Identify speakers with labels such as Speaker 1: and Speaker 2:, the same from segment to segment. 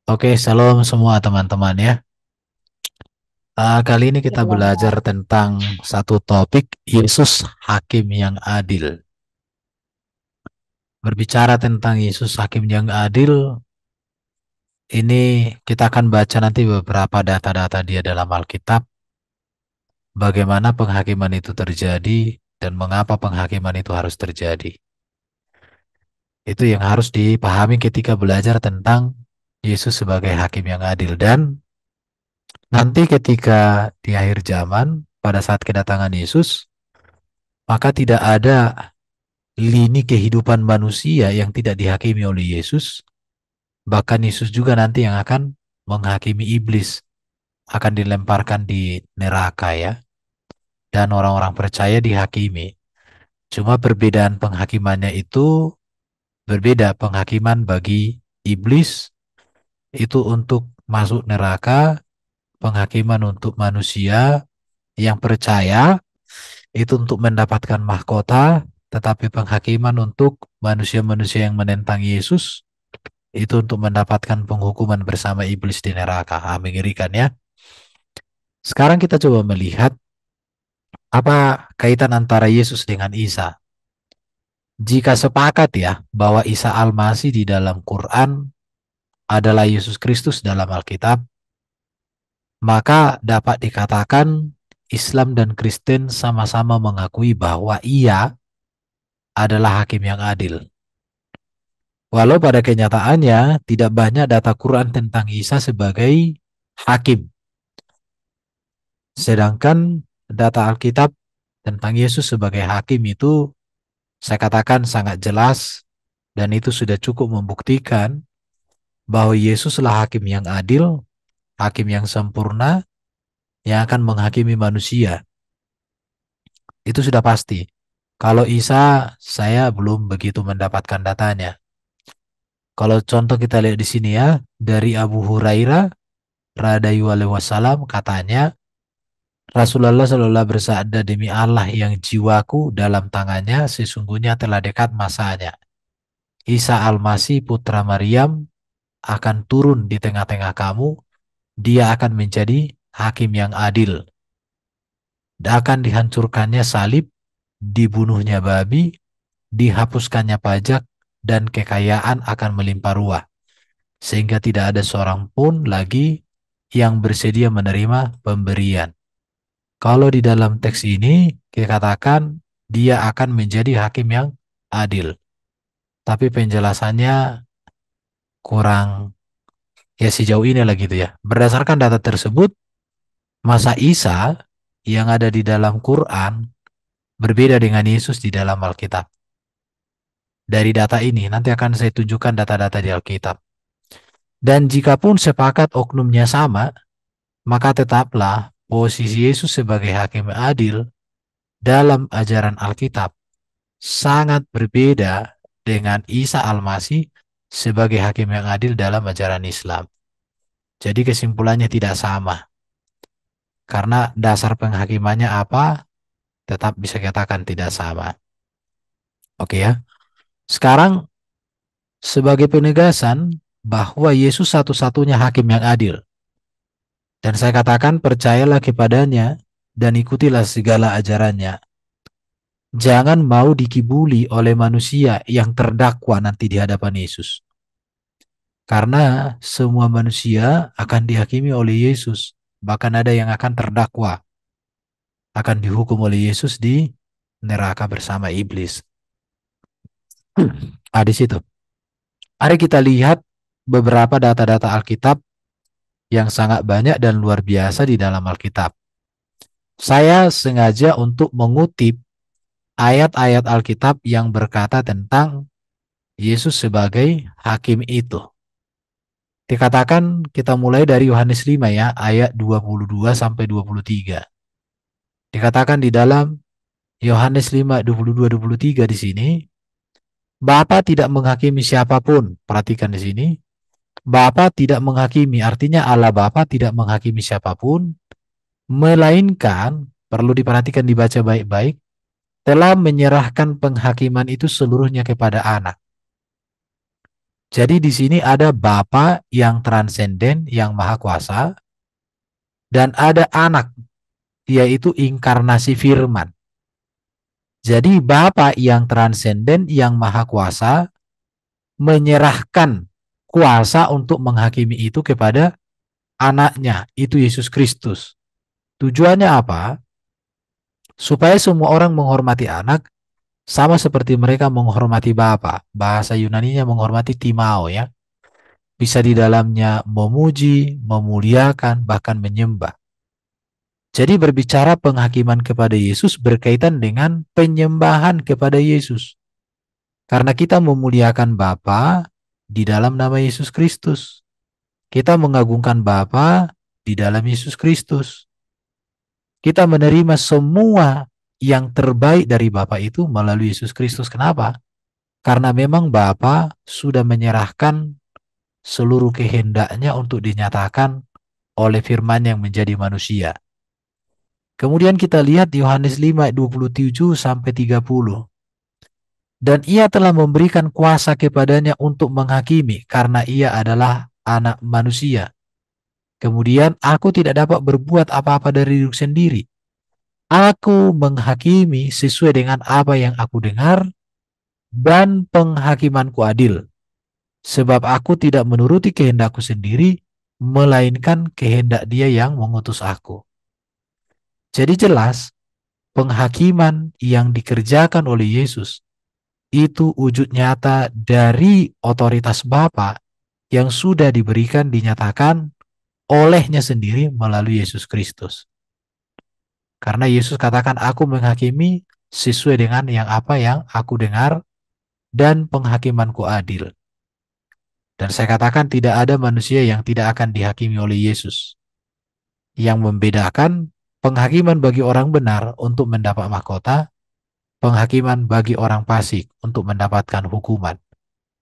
Speaker 1: Oke, shalom semua teman-teman ya. Kali ini kita
Speaker 2: Shalom
Speaker 1: belajar
Speaker 2: Kak.
Speaker 1: tentang satu topik, Yesus Hakim yang Adil. Berbicara tentang Yesus Hakim yang Adil, ini kita akan baca nanti beberapa data-data dia dalam Alkitab, bagaimana penghakiman itu terjadi dan mengapa penghakiman itu harus terjadi. Itu yang harus dipahami ketika belajar tentang Yesus sebagai Hakim yang Adil. Dan nanti ketika di akhir zaman, pada saat kedatangan Yesus, maka tidak ada lini kehidupan manusia yang tidak dihakimi oleh Yesus. Bahkan Yesus juga nanti yang akan menghakimi iblis, akan dilemparkan di neraka ya. Dan orang-orang percaya dihakimi. Cuma perbedaan penghakimannya itu berbeda. Penghakiman bagi iblis itu untuk masuk neraka, penghakiman untuk manusia yang percaya itu untuk mendapatkan mahkota, tetapi penghakiman untuk manusia-manusia yang menentang Yesus itu untuk mendapatkan penghukuman bersama iblis di neraka. Mengerikan ya. Sekarang kita coba melihat apa kaitan antara Yesus dengan Isa. Jika sepakat ya bahwa Isa Al-Masih di dalam Quran adalah Yesus Kristus dalam Alkitab, maka dapat dikatakan Islam dan Kristen sama-sama mengakui bahwa ia adalah hakim yang adil. Walau pada kenyataannya tidak banyak data Quran tentang Isa sebagai hakim. Sedangkan data Alkitab tentang Yesus sebagai hakim itu saya katakan sangat jelas dan itu sudah cukup membuktikan bahwa Yesuslah hakim yang adil, hakim yang sempurna yang akan menghakimi manusia. Itu sudah pasti. Kalau Isa saya belum begitu mendapatkan datanya. Kalau contoh kita lihat di sini ya, dari Abu Hurairah radhiyallahu alaihi wasallam katanya Rasulullah Shallallahu bersabda, demi Allah yang jiwaku dalam tangannya, sesungguhnya telah dekat masanya. Isa Al-Masih putra Maryam akan turun di tengah-tengah kamu. Dia akan menjadi hakim yang adil. Dan akan dihancurkannya salib, dibunuhnya babi, dihapuskannya pajak, dan kekayaan akan melimpah ruah. Sehingga tidak ada seorang pun lagi yang bersedia menerima pemberian. Kalau di dalam teks ini dikatakan dia akan menjadi hakim yang adil. Tapi penjelasannya kurang ya sejauh ini lah gitu ya. Berdasarkan data tersebut, masa Isa yang ada di dalam Quran berbeda dengan Yesus di dalam Alkitab. Dari data ini nanti akan saya tunjukkan data-data di Alkitab. Dan jikapun sepakat oknumnya sama, maka tetaplah posisi Yesus sebagai hakim adil dalam ajaran Alkitab sangat berbeda dengan Isa Al-Masih sebagai hakim yang adil dalam ajaran Islam. Jadi kesimpulannya tidak sama. Karena dasar penghakimannya apa, tetap bisa katakan tidak sama. Oke ya. Sekarang sebagai penegasan bahwa Yesus satu-satunya hakim yang adil. Dan saya katakan percayalah kepadanya dan ikutilah segala ajarannya. Jangan mau dikibuli oleh manusia yang terdakwa nanti di hadapan Yesus. Karena semua manusia akan dihakimi oleh Yesus. Bahkan ada yang akan terdakwa, akan dihukum oleh Yesus di neraka bersama iblis. Di situ. Mari kita lihat beberapa data-data Alkitab yang sangat banyak dan luar biasa di dalam Alkitab. Saya sengaja untuk mengutip ayat-ayat Alkitab yang berkata tentang Yesus sebagai hakim itu. Dikatakan kita mulai dari Yohanes 5 ya, ayat 22 sampai 23. Dikatakan di dalam Yohanes 5, 22-23 di sini, Bapa tidak menghakimi siapapun. Perhatikan di sini. Bapa tidak menghakimi, artinya Allah Bapa tidak menghakimi siapapun, melainkan, perlu diperhatikan dibaca baik-baik, telah menyerahkan penghakiman itu seluruhnya kepada anak. Jadi di sini ada Bapa yang transenden, yang maha kuasa, dan ada anak, yaitu inkarnasi firman. Jadi Bapa yang transenden, yang maha kuasa, menyerahkan kuasa untuk menghakimi itu kepada anaknya, itu Yesus Kristus. Tujuannya apa? Supaya semua orang menghormati anak sama seperti mereka menghormati Bapa. Bahasa Yunaninya menghormati timao ya. Bisa di dalamnya memuji, memuliakan, bahkan menyembah. Jadi berbicara penghakiman kepada Yesus berkaitan dengan penyembahan kepada Yesus. Karena kita memuliakan Bapa di dalam nama Yesus Kristus. Kita mengagungkan Bapa di dalam Yesus Kristus. Kita menerima semua yang terbaik dari Bapa itu melalui Yesus Kristus. Kenapa? Karena memang Bapa sudah menyerahkan seluruh kehendaknya untuk dinyatakan oleh firman yang menjadi manusia. Kemudian kita lihat Yohanes 5 ayat 27 sampai 30. Dan ia telah memberikan kuasa kepadanya untuk menghakimi karena ia adalah anak manusia. Kemudian aku tidak dapat berbuat apa-apa dari diri sendiri. Aku menghakimi sesuai dengan apa yang aku dengar dan penghakimanku adil. Sebab aku tidak menuruti kehendakku sendiri, melainkan kehendak dia yang mengutus aku. Jadi jelas, penghakiman yang dikerjakan oleh Yesus itu wujud nyata dari otoritas Bapa yang sudah diberikan, dinyatakan olehnya sendiri melalui Yesus Kristus. Karena Yesus katakan, aku menghakimi sesuai dengan apa yang aku dengar dan penghakimanku adil. Dan saya katakan tidak ada manusia yang tidak akan dihakimi oleh Yesus. Yang membedakan penghakiman bagi orang benar untuk mendapat mahkota, penghakiman bagi orang fasik untuk mendapatkan hukuman,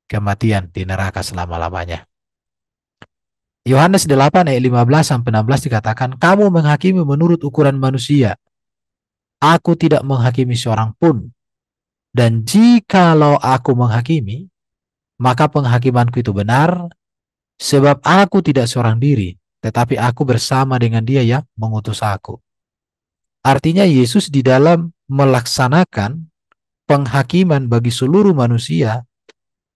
Speaker 1: kematian di neraka selama-lamanya. Yohanes 8 ayat 15 sampai 16 dikatakan, kamu menghakimi menurut ukuran manusia. Aku tidak menghakimi seorang pun. Dan jikalau aku menghakimi, maka penghakimanku itu benar, sebab aku tidak seorang diri, tetapi aku bersama dengan dia yang mengutus aku. Artinya Yesus di dalam melaksanakan penghakiman bagi seluruh manusia,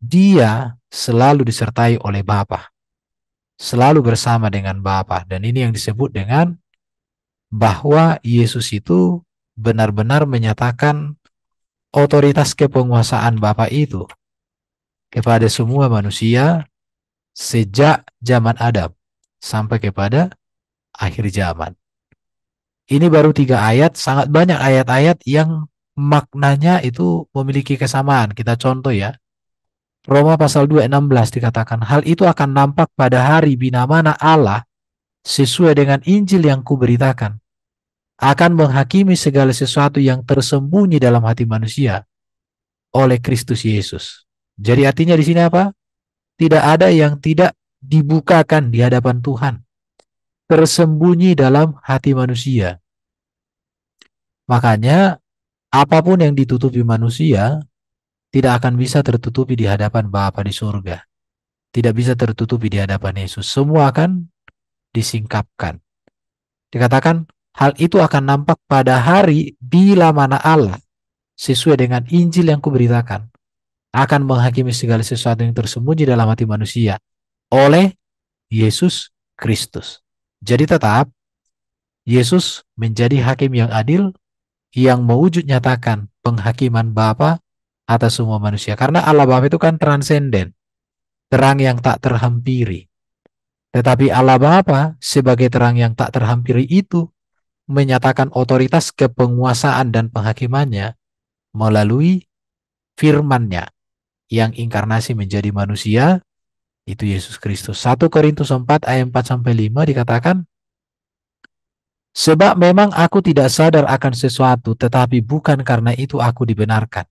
Speaker 1: dia selalu disertai oleh Bapa, selalu bersama dengan Bapa. Dan ini yang disebut dengan bahwa Yesus itu benar-benar menyatakan otoritas kepenguasaan Bapa itu kepada semua manusia sejak zaman Adam sampai kepada akhir zaman. Ini baru 3 ayat, sangat banyak ayat-ayat yang maknanya itu memiliki kesamaan. Kita contoh ya. Roma pasal 2 ayat 16 dikatakan, hal itu akan nampak pada hari bina mana Allah sesuai dengan Injil yang kuberitakan akan menghakimi segala sesuatu yang tersembunyi dalam hati manusia oleh Kristus Yesus. Jadi artinya di sini apa? Tidak ada yang tidak dibukakan di hadapan Tuhan, tersembunyi dalam hati manusia. Makanya apapun yang ditutupi manusia tidak akan bisa tertutupi di hadapan Bapa di surga. Tidak bisa tertutupi di hadapan Yesus. Semua akan disingkapkan. Dikatakan hal itu akan nampak pada hari bila mana Allah sesuai dengan Injil yang kuberitakan akan menghakimi segala sesuatu yang tersembunyi dalam hati manusia oleh Yesus Kristus. Jadi tetap Yesus menjadi hakim yang adil yang mewujud nyatakan penghakiman Bapa atas semua manusia. Karena Allah Bapa itu kan transenden, terang yang tak terhampiri. Tetapi Allah Bapa sebagai terang yang tak terhampiri itu menyatakan otoritas kepenguasaan dan penghakimannya melalui firman-Nya yang inkarnasi menjadi manusia, itu Yesus Kristus. 1 Korintus 4 ayat 4 sampai 5 dikatakan, sebab memang aku tidak sadar akan sesuatu, tetapi bukan karena itu aku dibenarkan.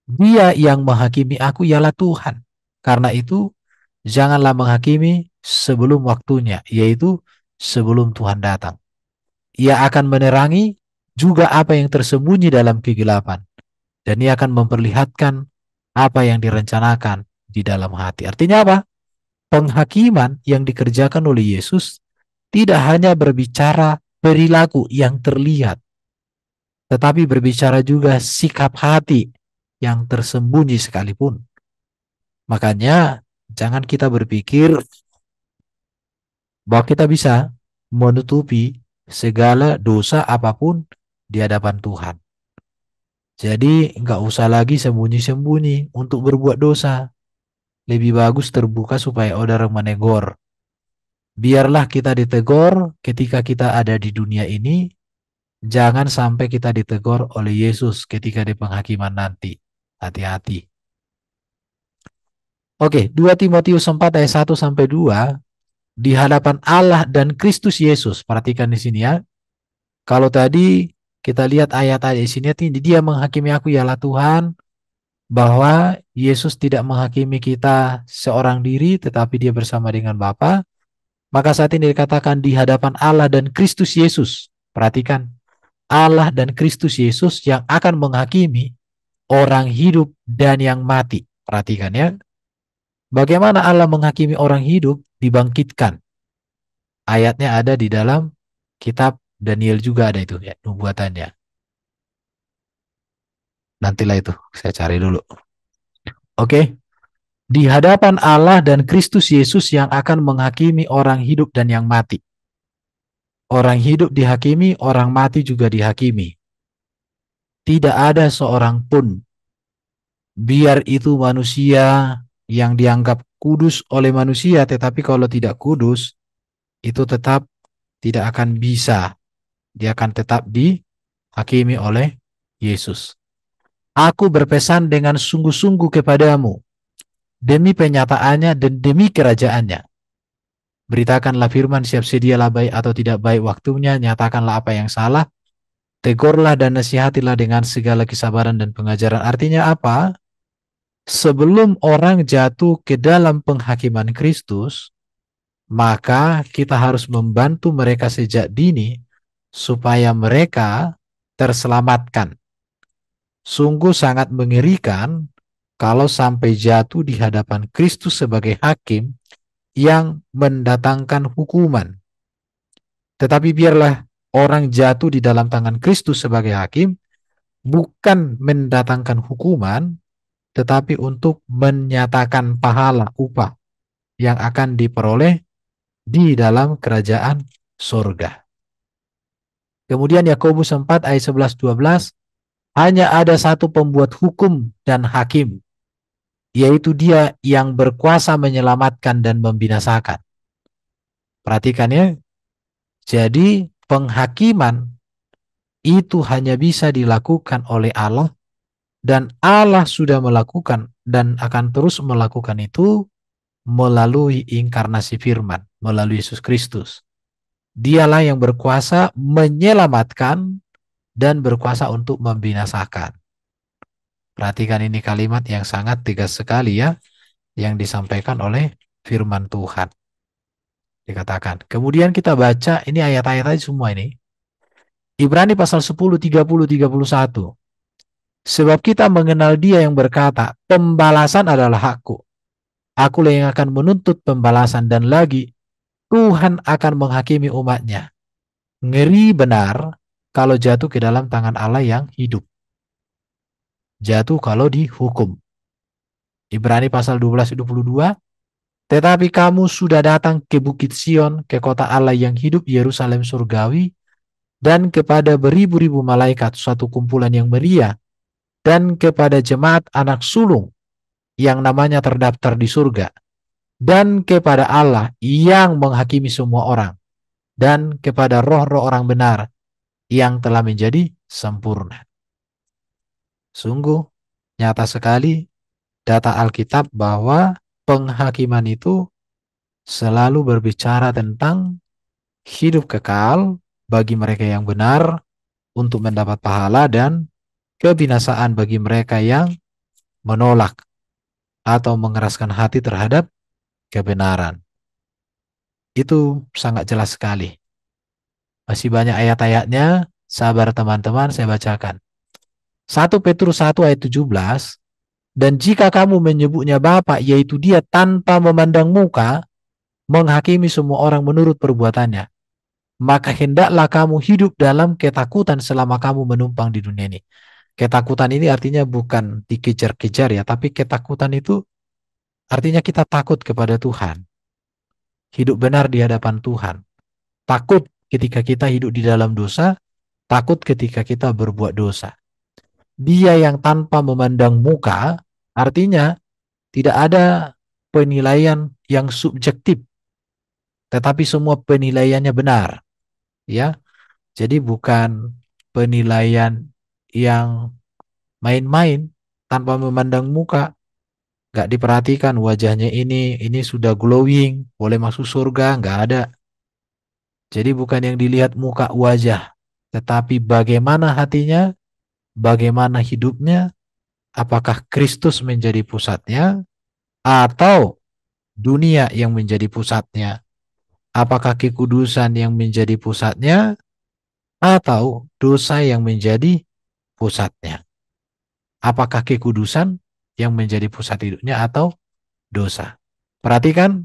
Speaker 1: Dia yang menghakimi aku ialah Tuhan. Karena itu janganlah menghakimi sebelum waktunya, yaitu sebelum Tuhan datang. Ia akan menerangi juga apa yang tersembunyi dalam kegelapan, dan ia akan memperlihatkan apa yang direncanakan di dalam hati. Artinya apa? Penghakiman yang dikerjakan oleh Yesus tidak hanya berbicara perilaku yang terlihat, tetapi berbicara juga sikap hati yang tersembunyi sekalipun. Makanya jangan kita berpikir bahwa kita bisa menutupi segala dosa apapun di hadapan Tuhan. Jadi nggak usah lagi sembunyi-sembunyi untuk berbuat dosa. Lebih bagus terbuka supaya orang menegur. Biarlah kita ditegur ketika kita ada di dunia ini. Jangan sampai kita ditegur oleh Yesus ketika di penghakiman nanti. Hati-hati. Oke, 2 Timotius 4 ayat 1 sampai 2 di hadapan Allah dan Kristus Yesus. Perhatikan di sini ya. Kalau tadi kita lihat ayat-ayat di sini, dia menghakimi aku ialah Tuhan, bahwa Yesus tidak menghakimi kita seorang diri, tetapi dia bersama dengan Bapa. Maka saat ini dikatakan di hadapan Allah dan Kristus Yesus. Perhatikan, Allah dan Kristus Yesus yang akan menghakimi orang hidup dan yang mati. Perhatikan ya. Bagaimana Allah menghakimi orang hidup? Dibangkitkan. Ayatnya ada di dalam kitab Daniel juga ada itu ya, nubuatannya. Nantilah itu, saya cari dulu. Oke. Di hadapan Allah dan Kristus Yesus yang akan menghakimi orang hidup dan yang mati. Orang hidup dihakimi, orang mati juga dihakimi. Tidak ada seorang pun, biar itu manusia yang dianggap kudus oleh manusia, tetapi kalau tidak kudus, itu tetap tidak akan bisa. Dia akan tetap dihakimi oleh Yesus. Aku berpesan dengan sungguh-sungguh kepadamu, demi penyataannya dan demi kerajaannya. Beritakanlah firman, siap sedialah baik atau tidak baik waktunya, nyatakanlah apa yang salah, tegurlah dan nasihatilah dengan segala kesabaran dan pengajaran. Artinya apa? Sebelum orang jatuh ke dalam penghakiman Kristus, maka kita harus membantu mereka sejak dini supaya mereka terselamatkan. Sungguh sangat mengerikan kalau sampai jatuh di hadapan Kristus sebagai hakim yang mendatangkan hukuman. Tetapi biarlah orang jatuh di dalam tangan Kristus sebagai hakim bukan mendatangkan hukuman, tetapi untuk menyatakan pahala upah yang akan diperoleh di dalam kerajaan surga. Kemudian Yakobus 4 ayat 11-12, hanya ada satu pembuat hukum dan hakim, yaitu dia yang berkuasa menyelamatkan dan membinasakan. Perhatikan ya, jadi penghakiman itu hanya bisa dilakukan oleh Allah, dan Allah sudah melakukan dan akan terus melakukan itu melalui inkarnasi firman, melalui Yesus Kristus. Dialah yang berkuasa menyelamatkan dan berkuasa untuk membinasakan. Perhatikan ini kalimat yang sangat tegas sekali ya, yang disampaikan oleh firman Tuhan. Dikatakan. Kemudian kita baca ini ayat-ayat aja semua ini. Ibrani pasal 10, 30, 31. Sebab kita mengenal dia yang berkata, pembalasan adalah hakku. Akulah yang akan menuntut pembalasan, dan lagi Tuhan akan menghakimi umatnya. Ngeri benar kalau jatuh ke dalam tangan Allah yang hidup. Jatuh kalau dihukum. Ibrani pasal 12, 22. Tetapi kamu sudah datang ke Bukit Sion, ke kota Allah yang hidup, Yerusalem surgawi, dan kepada beribu-ribu malaikat, suatu kumpulan yang meriah, dan kepada jemaat anak sulung yang namanya terdaftar di surga, dan kepada Allah yang menghakimi semua orang, dan kepada roh-roh orang benar yang telah menjadi sempurna. Sungguh nyata sekali data Alkitab bahwa penghakiman itu selalu berbicara tentang hidup kekal bagi mereka yang benar untuk mendapat pahala, dan kebinasaan bagi mereka yang menolak atau mengeraskan hati terhadap kebenaran. Itu sangat jelas sekali. Masih banyak ayat-ayatnya, sabar teman-teman, saya bacakan. 1 Petrus 1 ayat 17, Dan jika kamu menyebutnya Bapa, yaitu Dia tanpa memandang muka, menghakimi semua orang menurut perbuatannya, maka hendaklah kamu hidup dalam ketakutan selama kamu menumpang di dunia ini. Ketakutan ini artinya bukan dikejar-kejar ya, tapi ketakutan itu artinya kita takut kepada Tuhan. Hidup benar di hadapan Tuhan. Takut ketika kita hidup di dalam dosa, takut ketika kita berbuat dosa. Dia yang tanpa memandang muka, artinya tidak ada penilaian yang subjektif, tetapi semua penilaiannya benar. Ya, jadi bukan penilaian yang main-main tanpa memandang muka, nggak diperhatikan wajahnya ini sudah glowing, boleh masuk surga, nggak ada. Jadi bukan yang dilihat muka wajah, tetapi bagaimana hatinya, bagaimana hidupnya, apakah Kristus menjadi pusatnya, atau dunia yang menjadi pusatnya, apakah kekudusan yang menjadi pusatnya, atau dosa yang menjadi pusatnya. Apakah kekudusan yang menjadi pusat hidupnya atau dosa. Perhatikan,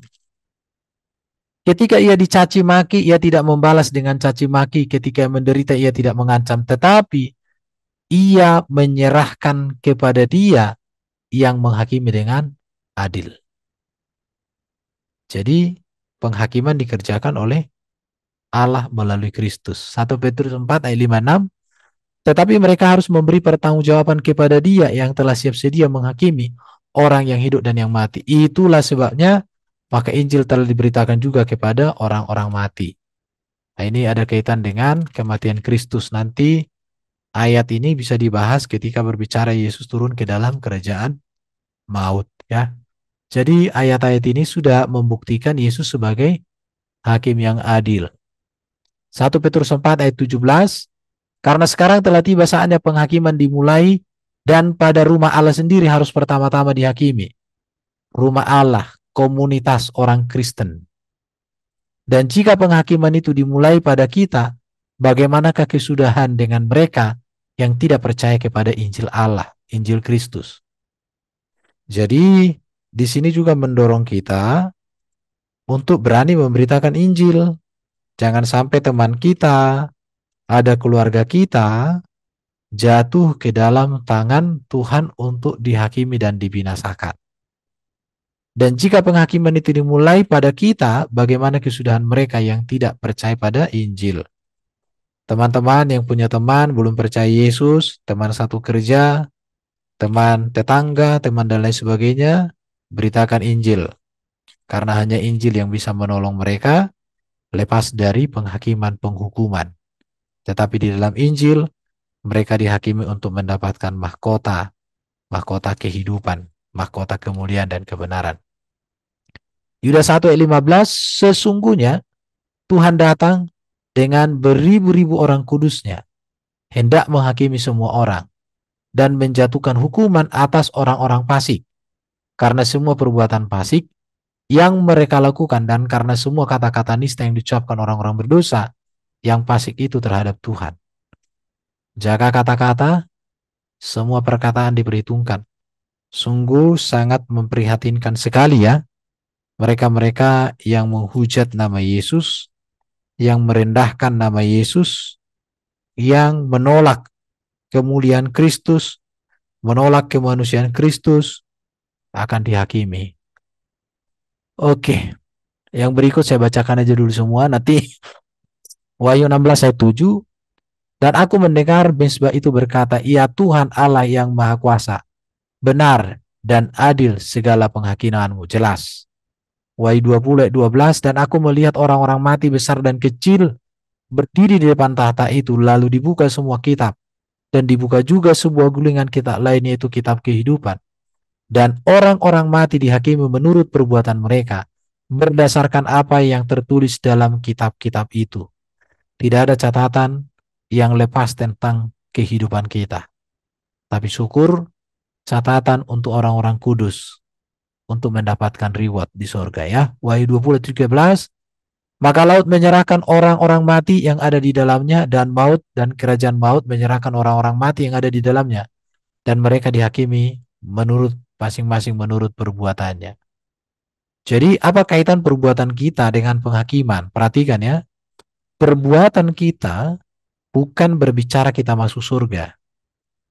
Speaker 1: ketika ia dicaci maki, ia tidak membalas dengan caci maki. Ketika menderita, ia tidak mengancam. Tetapi ia menyerahkan kepada Dia yang menghakimi dengan adil. Jadi penghakiman dikerjakan oleh Allah melalui Kristus. 1 Petrus 4 ayat 5-6. Tetapi mereka harus memberi pertanggungjawaban kepada Dia yang telah siap sedia menghakimi orang yang hidup dan yang mati. Itulah sebabnya maka Injil telah diberitakan juga kepada orang-orang mati. Nah, ini ada kaitan dengan kematian Kristus. Nanti ayat ini bisa dibahas ketika berbicara Yesus turun ke dalam kerajaan maut, ya. Jadi ayat-ayat ini sudah membuktikan Yesus sebagai hakim yang adil. 1 Petrus 4 ayat 17, karena sekarang telah tiba saatnya penghakiman dimulai, dan pada rumah Allah sendiri harus pertama-tama dihakimi. Rumah Allah, komunitas orang Kristen. Dan jika penghakiman itu dimulai pada kita, bagaimanakah kesudahan dengan mereka yang tidak percaya kepada Injil Allah, Injil Kristus? Jadi di sini juga mendorong kita untuk berani memberitakan Injil. Jangan sampai teman kita, ada keluarga kita, jatuh ke dalam tangan Tuhan untuk dihakimi dan dibinasakan. Dan jika penghakiman itu dimulai pada kita, bagaimana kesudahan mereka yang tidak percaya pada Injil? Teman-teman yang punya teman belum percaya Yesus, teman satu kerja, teman tetangga, teman dan lain sebagainya, beritakan Injil. Karena hanya Injil yang bisa menolong mereka lepas dari penghakiman penghukuman. Tetapi di dalam Injil, mereka dihakimi untuk mendapatkan mahkota, mahkota kehidupan, mahkota kemuliaan dan kebenaran. Yudas 1 ayat 15, sesungguhnya Tuhan datang dengan beribu-ribu orang kudusnya, hendak menghakimi semua orang, dan menjatuhkan hukuman atas orang-orang fasik, karena semua perbuatan fasik yang mereka lakukan, dan karena semua kata-kata nista yang diucapkan orang-orang berdosa, yang fasik itu terhadap Tuhan. Jaga kata-kata, semua perkataan diperhitungkan. Sungguh sangat memprihatinkan sekali ya, mereka-mereka yang menghujat nama Yesus, yang merendahkan nama Yesus, yang menolak kemuliaan Kristus, menolak kemanusiaan Kristus, akan dihakimi. Oke, yang berikut saya bacakan aja dulu semua, nanti Wahyu 16 ayat 7. Dan aku mendengar mezbah itu berkata, "Ya Tuhan Allah yang Maha Kuasa, benar dan adil segala penghakimanmu." Jelas. Wahyu 20 ayat 12, dan aku melihat orang-orang mati besar dan kecil berdiri di depan tahta itu, lalu dibuka semua kitab, dan dibuka juga sebuah gulungan kitab lain, yaitu kitab kehidupan. Dan orang-orang mati dihakimi menurut perbuatan mereka, berdasarkan apa yang tertulis dalam kitab-kitab itu. Tidak ada catatan yang lepas tentang kehidupan kita. Tapi syukur, catatan untuk orang-orang kudus, untuk mendapatkan reward di surga ya. Wahyu 20:13, maka laut menyerahkan orang-orang mati yang ada di dalamnya, dan maut dan kerajaan maut menyerahkan orang-orang mati yang ada di dalamnya, dan mereka dihakimi menurut masing-masing menurut perbuatannya. Jadi apa kaitan perbuatan kita dengan penghakiman? Perhatikan ya, perbuatan kita bukan berbicara kita masuk surga,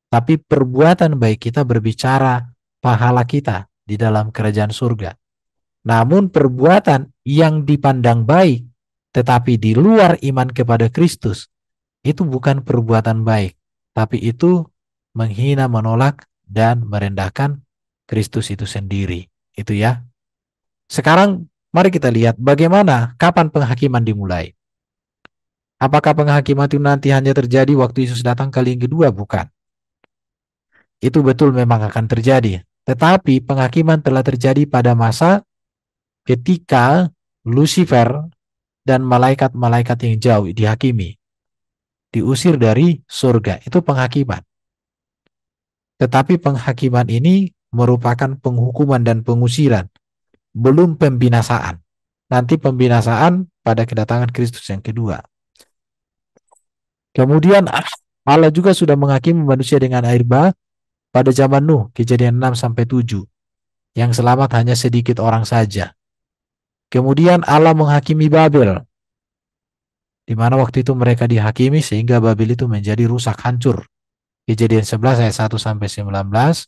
Speaker 1: tapi perbuatan baik kita berbicara pahala kita di dalam kerajaan surga. Namun perbuatan yang dipandang baik, tetapi di luar iman kepada Kristus, itu bukan perbuatan baik, tapi itu menghina, menolak, dan merendahkan Kristus itu sendiri. Itu ya. Sekarang mari kita lihat bagaimana, kapan penghakiman dimulai. Apakah penghakiman itu nanti hanya terjadi waktu Yesus datang kali yang kedua? Bukan. Itu betul memang akan terjadi. Tetapi penghakiman telah terjadi pada masa ketika Lucifer dan malaikat-malaikat yang jauh dihakimi, diusir dari surga. Itu penghakiman. Tetapi penghakiman ini merupakan penghukuman dan pengusiran, belum pembinasaan. Nanti pembinasaan pada kedatangan Kristus yang kedua. Kemudian Allah juga sudah menghakimi manusia dengan air bah pada zaman Nuh, Kejadian 6 sampai 7. Yang selamat hanya sedikit orang saja. Kemudian Allah menghakimi Babel, di mana waktu itu mereka dihakimi sehingga Babel itu menjadi rusak, hancur. Kejadian 11 ayat 1 sampai 19.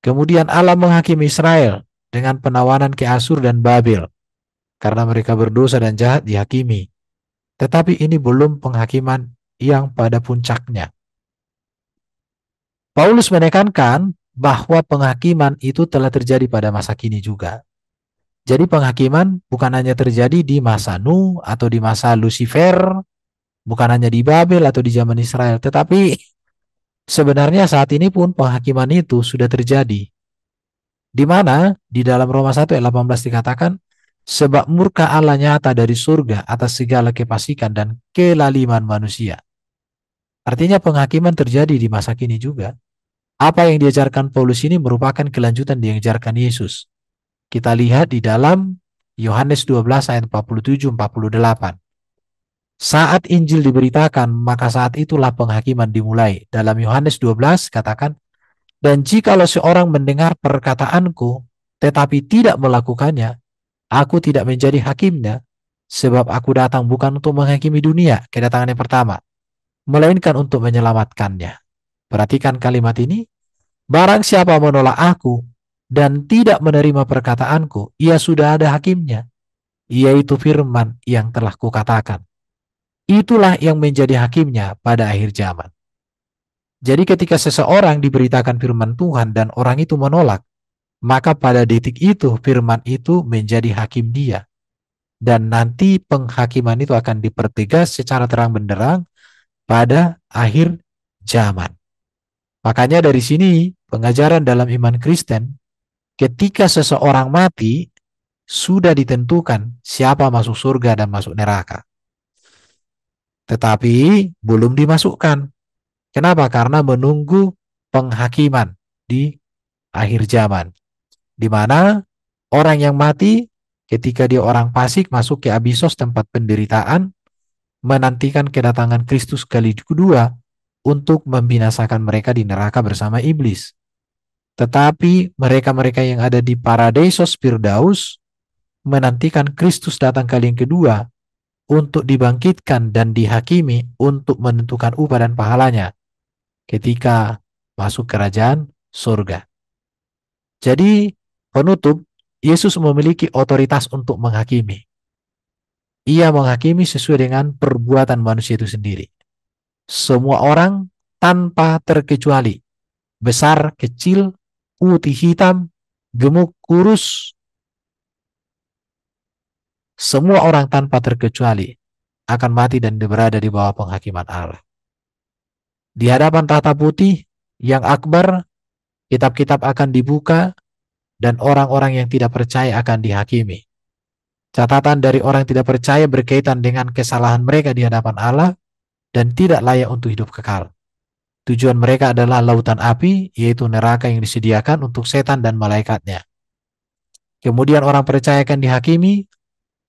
Speaker 1: Kemudian Allah menghakimi Israel dengan penawanan ke Asur dan Babel karena mereka berdosa dan jahat, dihakimi. Tetapi ini belum penghakiman yang pada puncaknya. Paulus menekankan bahwa penghakiman itu telah terjadi pada masa kini juga. Jadi penghakiman bukan hanya terjadi di masa Nuh atau di masa Lucifer, bukan hanya di Babel atau di zaman Israel, tetapi sebenarnya saat ini pun penghakiman itu sudah terjadi. Di mana di dalam Roma 1 ayat 18 dikatakan, sebab murka Allah nyata dari surga atas segala kefasikan dan kelaliman manusia. Artinya penghakiman terjadi di masa kini juga. Apa yang diajarkan Paulus ini merupakan kelanjutan yang diajarkan Yesus. Kita lihat di dalam Yohanes 12 ayat 47-48. Saat Injil diberitakan, maka saat itulah penghakiman dimulai. Dalam Yohanes 12 katakan, dan jikalau seorang mendengar perkataanku, tetapi tidak melakukannya, aku tidak menjadi hakimnya, sebab aku datang bukan untuk menghakimi dunia, kedatangan yang pertama, melainkan untuk menyelamatkannya. Perhatikan kalimat ini, barang siapa menolak aku dan tidak menerima perkataanku, ia sudah ada hakimnya, yaitu firman yang telah kukatakan. Itulah yang menjadi hakimnya pada akhir zaman. Jadi ketika seseorang diberitakan firman Tuhan dan orang itu menolak, maka pada detik itu firman itu menjadi hakim dia. Dan nanti penghakiman itu akan dipertegas secara terang benderang pada akhir zaman. Makanya dari sini pengajaran dalam iman Kristen, ketika seseorang mati, sudah ditentukan siapa masuk surga dan masuk neraka. Tetapi belum dimasukkan. Kenapa? Karena menunggu penghakiman di akhir zaman. Di mana orang yang mati ketika dia orang fasik masuk ke abisos, tempat penderitaan, menantikan kedatangan Kristus kali kedua untuk membinasakan mereka di neraka bersama iblis. Tetapi mereka-mereka yang ada di Paradisos Firdaus menantikan Kristus datang kali yang kedua untuk dibangkitkan dan dihakimi untuk menentukan upah dan pahalanya ketika masuk kerajaan surga. Jadi penutup, Yesus memiliki otoritas untuk menghakimi. Ia menghakimi sesuai dengan perbuatan manusia itu sendiri. Semua orang tanpa terkecuali, besar, kecil, putih, hitam, gemuk, kurus, semua orang tanpa terkecuali akan mati dan berada di bawah penghakiman Allah. Di hadapan tahta putih yang akbar, kitab-kitab akan dibuka dan orang-orang yang tidak percaya akan dihakimi. Catatan dari orang yang tidak percaya berkaitan dengan kesalahan mereka di hadapan Allah dan tidak layak untuk hidup kekal. Tujuan mereka adalah lautan api, yaitu neraka yang disediakan untuk setan dan malaikatnya. Kemudian orang percaya akan dihakimi,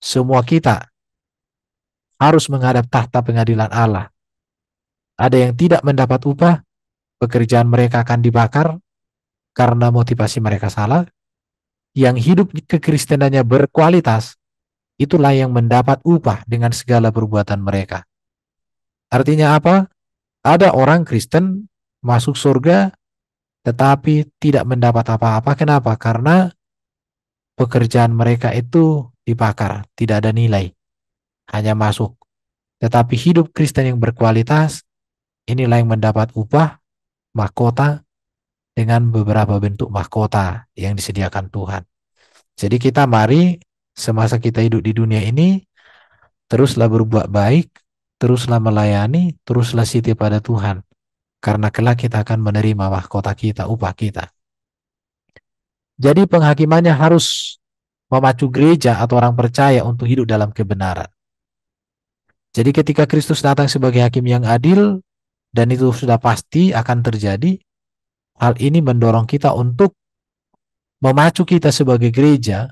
Speaker 1: semua kita harus menghadap tahta pengadilan Allah. Ada yang tidak mendapat upah, pekerjaan mereka akan dibakar, karena motivasi mereka salah, yang hidup kekristenannya berkualitas, itulah yang mendapat upah dengan segala perbuatan mereka. Artinya apa? Ada orang Kristen masuk surga tetapi tidak mendapat apa-apa. Kenapa? Karena pekerjaan mereka itu dibakar, tidak ada nilai, hanya masuk. Tetapi hidup Kristen yang berkualitas, inilah yang mendapat upah, mahkota, dengan beberapa bentuk mahkota yang disediakan Tuhan. Jadi kita mari semasa kita hidup di dunia ini, teruslah berbuat baik, teruslah melayani, teruslah setia pada Tuhan. Karena kelak kita akan menerima mahkota kita, upah kita. Jadi penghakimannya harus memacu gereja atau orang percaya untuk hidup dalam kebenaran. Jadi ketika Kristus datang sebagai hakim yang adil, dan itu sudah pasti akan terjadi, hal ini mendorong kita untuk memacu kita sebagai gereja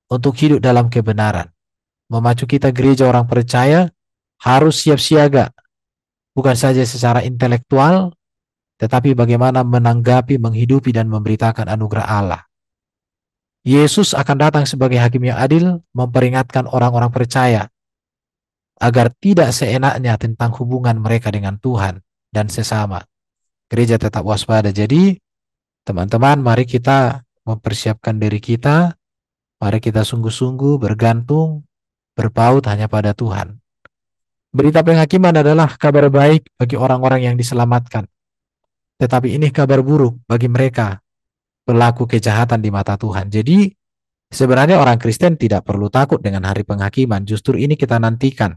Speaker 1: untuk hidup dalam kebenaran. Memacu kita gereja orang percaya harus siap siaga, bukan saja secara intelektual, tetapi bagaimana menanggapi, menghidupi, dan memberitakan anugerah Allah. Yesus akan datang sebagai hakim yang adil, memperingatkan orang-orang percaya agar tidak seenaknya tentang hubungan mereka dengan Tuhan dan sesama. Gereja tetap waspada. Jadi, teman-teman, mari kita mempersiapkan diri kita, mari kita sungguh-sungguh bergantung, berpaut hanya pada Tuhan. Berita penghakiman adalah kabar baik bagi orang-orang yang diselamatkan. Tetapi ini kabar buruk bagi mereka pelaku kejahatan di mata Tuhan. Jadi, sebenarnya orang Kristen tidak perlu takut dengan hari penghakiman. Justru ini kita nantikan.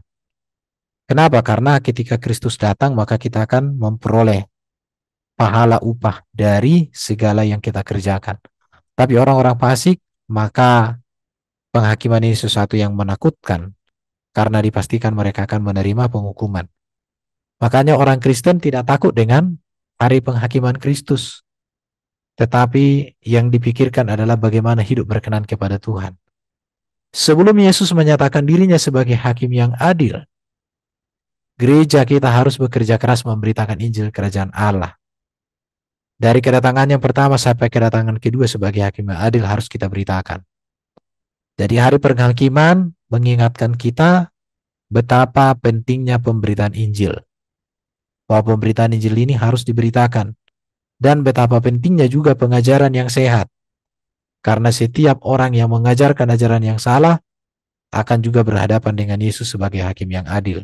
Speaker 1: Kenapa? Karena ketika Kristus datang, maka kita akan memperoleh pahala upah dari segala yang kita kerjakan. Tapi orang-orang fasik, maka penghakiman ini sesuatu yang menakutkan karena dipastikan mereka akan menerima penghukuman. Makanya orang Kristen tidak takut dengan hari penghakiman Kristus. Tetapi yang dipikirkan adalah bagaimana hidup berkenan kepada Tuhan. Sebelum Yesus menyatakan dirinya sebagai hakim yang adil, gereja kita harus bekerja keras memberitakan Injil Kerajaan Allah. Dari kedatangan yang pertama sampai kedatangan kedua sebagai hakim yang adil harus kita beritakan. Jadi hari penghakiman mengingatkan kita betapa pentingnya pemberitaan Injil. Bahwa pemberitaan Injil ini harus diberitakan. Dan betapa pentingnya juga pengajaran yang sehat. Karena setiap orang yang mengajarkan ajaran yang salah akan juga berhadapan dengan Yesus sebagai hakim yang adil.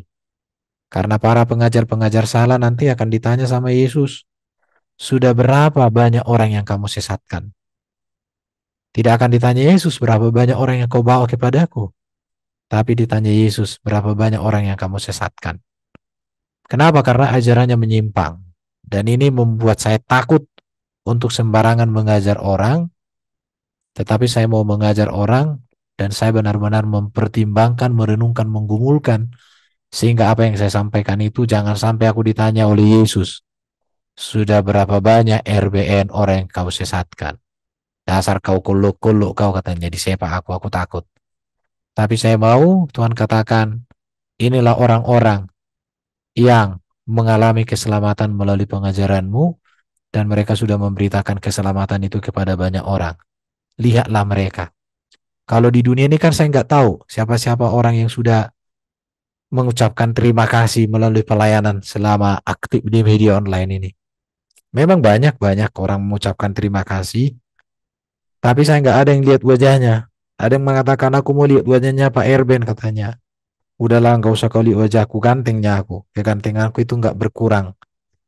Speaker 1: Karena para pengajar-pengajar salah nanti akan ditanya sama Yesus, sudah berapa banyak orang yang kamu sesatkan? Tidak akan ditanya Yesus berapa banyak orang yang kau bawa kepadaku, tapi ditanya Yesus berapa banyak orang yang kamu sesatkan. Kenapa? Karena ajarannya menyimpang. Dan ini membuat saya takut untuk sembarangan mengajar orang, tetapi saya mau mengajar orang dan saya benar-benar mempertimbangkan, merenungkan, menggumulkan, sehingga apa yang saya sampaikan itu jangan sampai aku ditanya oleh Yesus, sudah berapa banyak RBN orang yang kau sesatkan? Dasar kau kuluk-kuluk kau, katanya, disepak aku takut. Tapi saya mau Tuhan katakan, inilah orang-orang yang mengalami keselamatan melalui pengajaranmu, dan mereka sudah memberitakan keselamatan itu kepada banyak orang. Lihatlah mereka. Kalau di dunia ini kan saya nggak tahu siapa-siapa orang yang sudah mengucapkan terima kasih melalui pelayanan selama aktif di media online ini. Memang banyak orang mengucapkan terima kasih, tapi saya nggak ada yang lihat wajahnya. Ada yang mengatakan aku mau lihat wajahnya Pak Erben, katanya. Udahlah, nggak usah kau lihat wajahku, gantengnya aku. Kegantenganku itu nggak berkurang.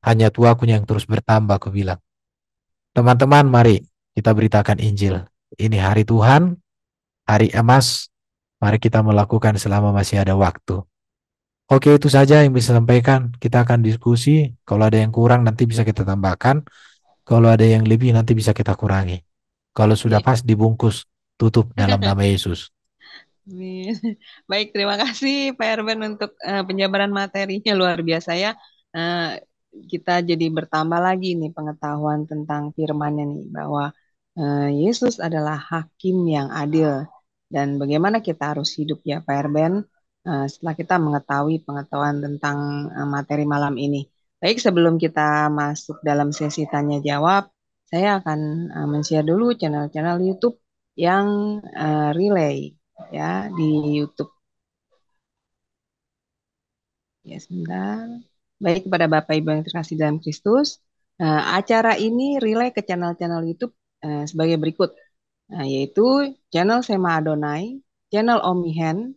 Speaker 1: Hanya tuaku yang terus bertambah, aku bilang. Teman-teman, mari kita beritakan Injil. Ini hari Tuhan, hari emas. Mari kita melakukan selama masih ada waktu. Oke, itu saja yang bisa sampaikan. Kita akan diskusi. Kalau ada yang kurang nanti bisa kita tambahkan. Kalau ada yang lebih nanti bisa kita kurangi. Kalau sudah
Speaker 2: Iya.
Speaker 1: pas dibungkus, tutup dalam nama Yesus.
Speaker 2: Amin. Baik, terima kasih Pak Erben untuk penjabaran materinya luar biasa ya. Eh, kita jadi bertambah lagi nih pengetahuan tentang firman-Nya nih bahwa Yesus adalah hakim yang adil dan bagaimana kita harus hidup ya Pak Erben setelah kita mengetahui pengetahuan tentang materi malam ini. Baik, sebelum kita masuk dalam sesi tanya jawab, saya akan men-share dulu channel-channel YouTube yang relay ya di YouTube. Ya, sebentar. Baik, kepada Bapak Ibu yang terkasih dalam Kristus, acara ini relay ke channel-channel YouTube sebagai berikut, yaitu channel Sema Adonai, channel Omihen,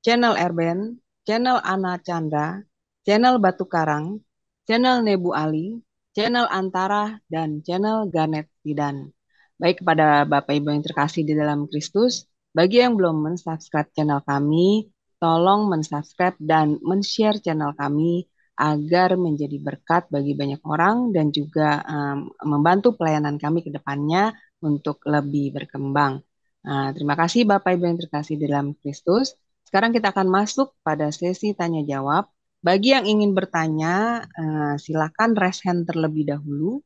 Speaker 2: channel Erben, channel Ana Chandra, channel Batu Karang, channel Nebu Ali, channel Antara, dan channel Ganet Tidan. Baik, kepada Bapak Ibu yang terkasih di dalam Kristus, bagi yang belum mensubscribe channel kami, tolong mensubscribe dan men-share channel kami agar menjadi berkat bagi banyak orang dan juga membantu pelayanan kami ke depannya untuk lebih berkembang. Terima kasih Bapak Ibu yang terkasih di dalam Kristus. Sekarang kita akan masuk pada sesi tanya jawab. Bagi yang ingin bertanya, silakan raise hand terlebih dahulu.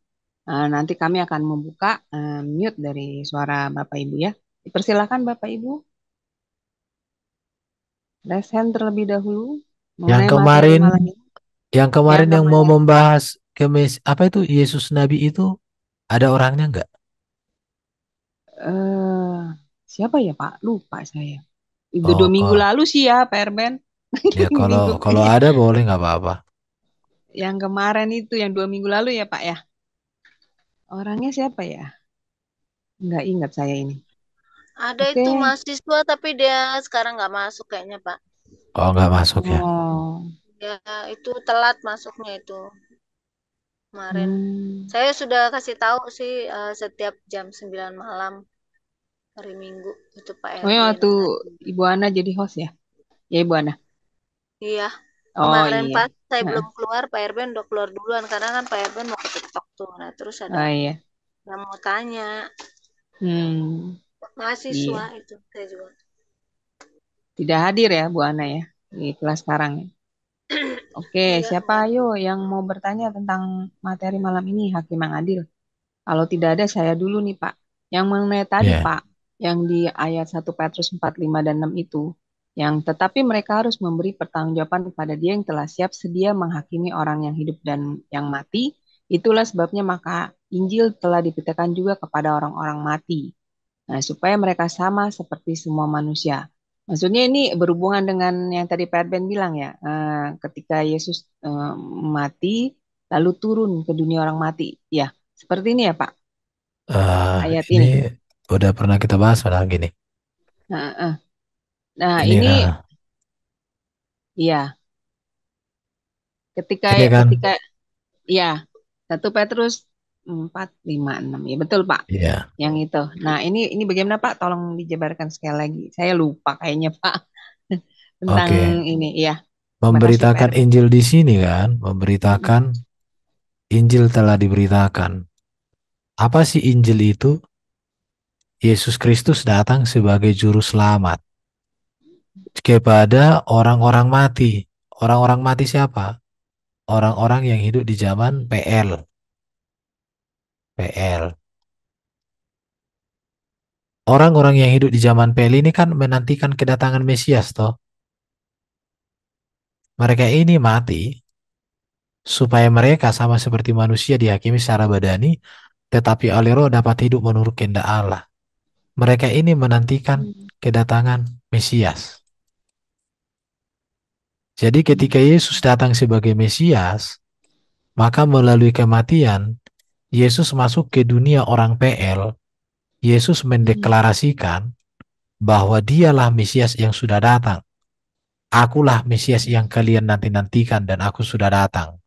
Speaker 2: Nanti kami akan membuka mute dari suara Bapak Ibu ya. Dipersilakan Bapak Ibu, raise hand terlebih dahulu
Speaker 1: Yang
Speaker 2: mengenai materi
Speaker 1: kemarin,
Speaker 2: malam ini.
Speaker 1: yang
Speaker 2: Yang
Speaker 1: kemarin yang mau
Speaker 2: kemarin,
Speaker 1: membahas apa itu Yesus Nabi itu ada orangnya nggak?
Speaker 2: eh, siapa ya Pak? Lupa saya. Itu
Speaker 1: Oh,
Speaker 2: 2 minggu
Speaker 1: kok
Speaker 2: lalu sih ya, Pak Erben.
Speaker 1: ya kalau
Speaker 2: Minggu
Speaker 1: kalau ada boleh nggak apa-apa.
Speaker 2: yang kemarin itu, yang 2 minggu lalu ya Pak ya. Orangnya siapa ya? Nggak ingat saya ini.
Speaker 3: Ada
Speaker 2: Oke.
Speaker 3: itu mahasiswa tapi dia sekarang nggak masuk kayaknya, Pak.
Speaker 1: Oh, nggak masuk ya.
Speaker 2: Oh.
Speaker 3: Ya, itu telat masuknya itu kemarin.
Speaker 2: Hmm.
Speaker 3: Saya sudah kasih tahu sih setiap jam 9 malam hari Minggu itu Pak
Speaker 2: Oh ya,
Speaker 3: RB
Speaker 2: waktu
Speaker 3: nanti.
Speaker 2: Ibu Ana jadi host ya? Ya Ibu Ana.
Speaker 3: Iya,
Speaker 2: Oh
Speaker 3: kemarin
Speaker 2: iya.
Speaker 3: pas saya belum
Speaker 2: Heeh.
Speaker 3: keluar, Pak RB udah keluar duluan karena kan Pak RB mau ke TikTok tuh. Nah, terus ada
Speaker 2: Oh iya.
Speaker 3: yang mau tanya
Speaker 2: Hmm.
Speaker 3: mahasiswa
Speaker 2: Iya.
Speaker 3: itu saya juga.
Speaker 2: Tidak hadir ya Bu Ana ya di kelas sekarang ya. Oke,
Speaker 3: Iya,
Speaker 2: siapa
Speaker 3: enggak.
Speaker 2: ayo yang mau bertanya tentang materi malam ini Hakim yang adil? Kalau tidak ada saya dulu nih Pak. Yang mengenai tadi
Speaker 1: Ya.
Speaker 2: Pak, yang di ayat 1 Petrus 4, 5 dan 6 itu, yang tetapi mereka harus memberi pertanggungjawaban kepada Dia yang telah siap sedia menghakimi orang yang hidup dan yang mati. Itulah sebabnya maka Injil telah diberitakan juga kepada orang-orang mati. Nah, supaya mereka sama seperti semua manusia. Maksudnya ini berhubungan dengan yang tadi Pak Ben bilang ya, ketika Yesus mati lalu turun ke dunia orang mati. Ya, seperti ini ya Pak, ayat
Speaker 1: Ini
Speaker 2: ini.
Speaker 1: udah pernah kita bahas padahal gini.
Speaker 2: Nah, nah
Speaker 1: Ini
Speaker 2: ini ya ketika
Speaker 1: ini kan
Speaker 2: ketika ya 1 Petrus 4, 5, 6 ya betul Pak.
Speaker 1: ya.
Speaker 2: Yang itu. Nah, ini bagaimana Pak? Tolong dijabarkan sekali lagi. Saya lupa kayaknya Pak tentang
Speaker 1: Oke.
Speaker 2: ini. Ya, terima kasih Pak
Speaker 1: Memberitakan
Speaker 2: Erwin.
Speaker 1: Injil di sini kan,
Speaker 2: Mm-mm.
Speaker 1: memberitakan Injil telah diberitakan. Apa sih Injil itu? Yesus Kristus datang sebagai juru selamat kepada orang-orang mati. Orang-orang mati siapa? Orang-orang yang hidup di zaman PL. PL. Orang-orang yang hidup di zaman PL ini kan menantikan kedatangan Mesias toh. Mereka ini mati supaya mereka sama seperti manusia dihakimi secara badani, tetapi oleh roh dapat hidup menurut kehendak Allah. Mereka ini menantikan
Speaker 2: Hmm.
Speaker 1: kedatangan Mesias. Jadi ketika
Speaker 2: Hmm.
Speaker 1: Yesus datang sebagai Mesias, maka melalui kematian, Yesus masuk ke dunia orang PL. Yesus
Speaker 2: Hmm.
Speaker 1: mendeklarasikan bahwa dialah Mesias yang sudah datang. Akulah Mesias yang kalian nanti-nantikan dan aku sudah datang.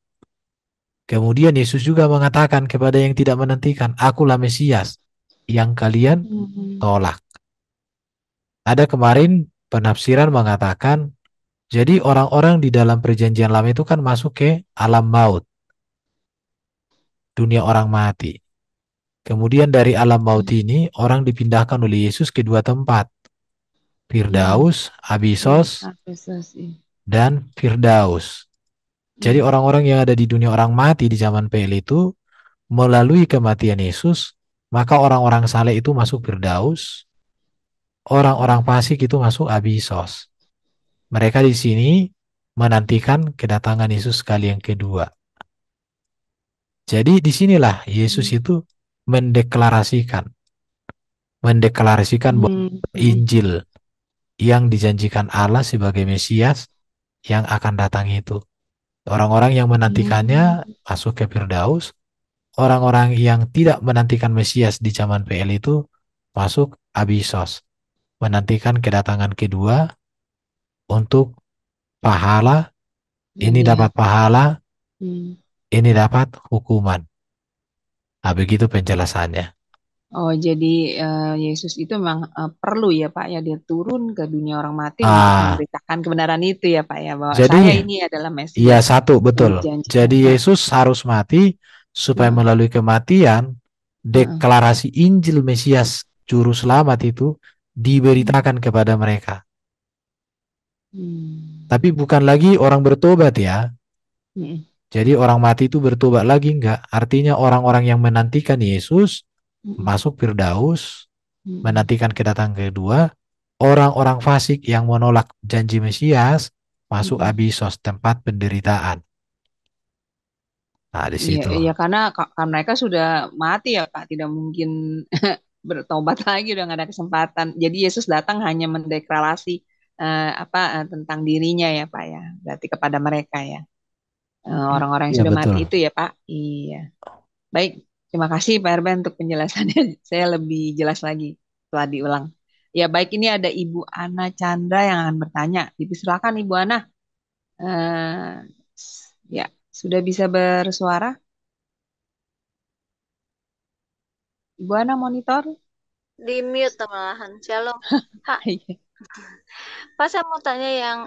Speaker 1: Kemudian Yesus juga mengatakan kepada yang tidak menantikan, akulah Mesias yang kalian
Speaker 2: Hmm.
Speaker 1: tolak. Ada kemarin penafsiran mengatakan, jadi orang-orang di dalam perjanjian lama itu kan masuk ke alam maut, dunia orang mati. Kemudian dari alam maut
Speaker 2: Hmm.
Speaker 1: ini, orang dipindahkan oleh Yesus ke dua tempat,
Speaker 2: Hmm.
Speaker 1: Firdaus,
Speaker 2: Ya,
Speaker 1: Abisos,
Speaker 2: apresiasi.
Speaker 1: dan Firdaus. Jadi
Speaker 2: Hmm.
Speaker 1: orang-orang yang ada di dunia orang mati di zaman PL itu, melalui kematian Yesus, maka orang-orang saleh itu masuk Firdaus, orang-orang fasik itu masuk Abisos. Mereka di sini menantikan kedatangan Yesus kali yang kedua. Jadi disinilah Yesus
Speaker 2: Hmm.
Speaker 1: itu mendeklarasikan bahwa
Speaker 2: Hmm.
Speaker 1: Injil yang dijanjikan Allah sebagai Mesias yang akan datang itu. Orang-orang yang menantikannya masuk ke Firdaus, orang-orang yang tidak menantikan Mesias di zaman PL itu masuk Abisos, menantikan kedatangan kedua untuk pahala, ini
Speaker 2: Iya.
Speaker 1: dapat pahala,
Speaker 2: Hmm.
Speaker 1: ini dapat hukuman. Nah, begitu penjelasannya.
Speaker 2: Oh, jadi Yesus itu memang perlu ya Pak ya, dia turun ke dunia orang mati untuk
Speaker 1: Ah,
Speaker 2: memberitakan kebenaran itu ya Pak ya, bahwa saya
Speaker 1: jadi
Speaker 2: ini adalah
Speaker 1: iya
Speaker 2: Mesias
Speaker 1: satu
Speaker 2: yang
Speaker 1: betul.
Speaker 2: dijanjikan.
Speaker 1: Jadi Yesus harus mati supaya
Speaker 2: Heeh,
Speaker 1: melalui kematian
Speaker 2: heeh.
Speaker 1: deklarasi Injil Mesias juru selamat itu diberitakan kepada mereka.
Speaker 2: Hmm.
Speaker 1: Tapi bukan lagi orang bertobat ya.
Speaker 2: Hmm.
Speaker 1: Jadi orang mati itu bertobat lagi enggak. Artinya orang-orang yang menantikan Yesus
Speaker 2: Hmm.
Speaker 1: masuk Firdaus,
Speaker 2: Hmm.
Speaker 1: menantikan kedatangan kedua. Orang-orang fasik yang menolak janji Mesias masuk
Speaker 2: Hmm.
Speaker 1: Abisos, tempat penderitaan. Nah, di
Speaker 2: Iya,
Speaker 1: situ.
Speaker 2: iya karena mereka sudah mati ya Pak, tidak mungkin bertobat lagi, udah nggak ada kesempatan. Jadi Yesus datang hanya mendeklarasi tentang dirinya ya Pak ya, berarti kepada mereka ya. Orang-orang yang
Speaker 1: Iya
Speaker 2: sudah mati
Speaker 1: betul.
Speaker 2: itu ya Pak. Iya. Baik, terima kasih Pak Herben untuk penjelasannya. Saya lebih jelas lagi setelah diulang. Ya baik, ini ada Ibu Ana Chandra yang akan bertanya. Silakan Ibu Ana. Eh, ya, sudah bisa bersuara? Ibu Ana monitor?
Speaker 3: Di mute malahan. Shalom. Kak,
Speaker 2: Iya.
Speaker 3: Pak saya mau tanya yang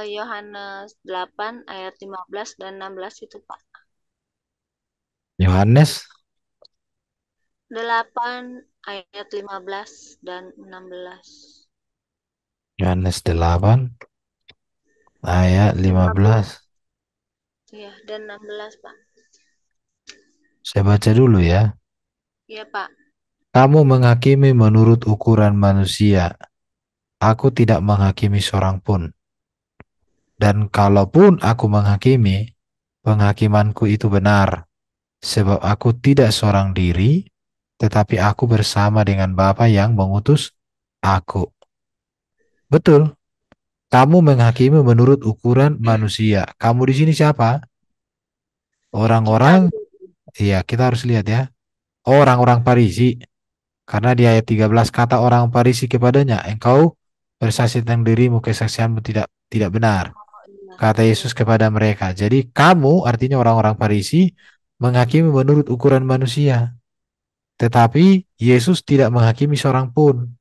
Speaker 3: Yohanes 8 ayat 15 dan 16 itu Pak.
Speaker 1: Yohanes
Speaker 3: 8 ayat 15 dan 16.
Speaker 1: Yohanes 8 ayat 15.
Speaker 3: 15. Iya, dan 16 Pak.
Speaker 1: Saya baca dulu ya.
Speaker 3: Iya Pak.
Speaker 1: Kamu menghakimi menurut ukuran manusia. Aku tidak menghakimi seorang pun. Dan kalaupun aku menghakimi, penghakimanku itu benar. Sebab aku tidak seorang diri, tetapi aku bersama dengan Bapa yang mengutus aku. Betul. Kamu menghakimi menurut ukuran manusia. Kamu di sini siapa?
Speaker 3: Kita
Speaker 1: Orang-orang,
Speaker 3: gitu.
Speaker 1: iya kita harus lihat ya. Orang-orang Farisi. Karena di ayat 13 kata orang Farisi kepadanya, engkau bersaksi tentang dirimu, kesaksianmu tidak benar.
Speaker 3: Oh, iya.
Speaker 1: Kata
Speaker 3: Iya.
Speaker 1: Yesus kepada mereka. Jadi kamu, artinya orang-orang Farisi, menghakimi menurut ukuran manusia. Tetapi Yesus tidak menghakimi seorang pun.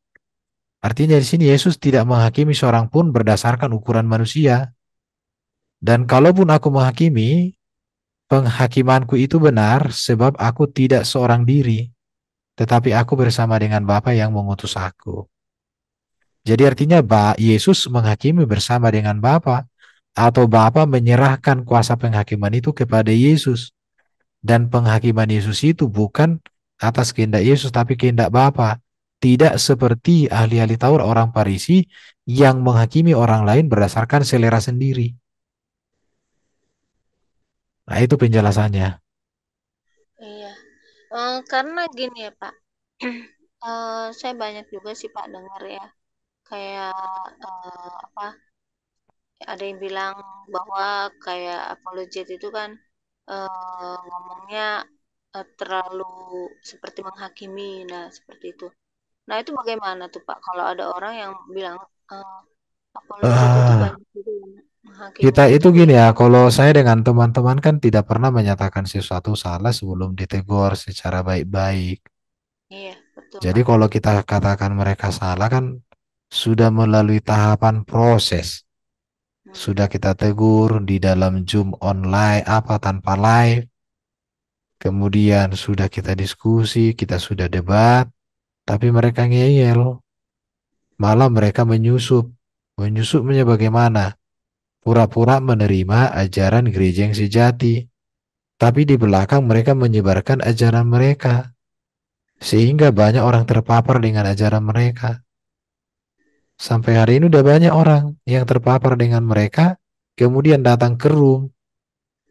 Speaker 1: Artinya di sini Yesus tidak menghakimi seorang pun berdasarkan ukuran manusia. Dan kalaupun aku menghakimi, penghakimanku itu benar sebab aku tidak seorang diri, tetapi aku bersama dengan Bapa yang mengutus aku. Jadi artinya Yesus menghakimi bersama dengan Bapa atau Bapa menyerahkan kuasa penghakiman itu kepada Yesus. Dan penghakiman Yesus itu bukan atas kehendak Yesus tapi kehendak Bapa. Tidak seperti ahli-ahli Taurat orang Farisi yang menghakimi orang lain berdasarkan selera sendiri. Nah, itu penjelasannya.
Speaker 3: Iya. Karena gini ya Pak. Saya banyak juga sih Pak dengar ya. Kayak apa? Ada yang bilang bahwa kayak apologet itu kan ngomongnya terlalu seperti menghakimi. Nah, seperti itu. Nah, itu bagaimana tuh Pak kalau ada orang yang bilang eh, apologet itu
Speaker 1: Ah,
Speaker 3: banyak juga yang menghakimi.
Speaker 1: kita
Speaker 3: Nah,
Speaker 1: itu
Speaker 3: itu
Speaker 1: gini ya,
Speaker 3: bagaimana?
Speaker 1: kalau saya dengan teman-teman kan tidak pernah menyatakan sesuatu salah sebelum ditegur secara baik-baik.
Speaker 3: Iya, betul
Speaker 1: Jadi
Speaker 3: Pak.
Speaker 1: kalau kita katakan mereka salah kan sudah melalui tahapan proses.
Speaker 3: Hmm.
Speaker 1: Sudah kita tegur di dalam Zoom online apa tanpa live. Kemudian sudah kita diskusi, kita sudah debat, tapi mereka ngeyel. Malah mereka menyusup. Menyusupnya bagaimana? Pura-pura menerima ajaran gereja yang sejati. Tapi di belakang mereka menyebarkan ajaran mereka. Sehingga banyak orang terpapar dengan ajaran mereka. Sampai hari ini udah banyak orang yang terpapar dengan mereka. Kemudian datang ke room.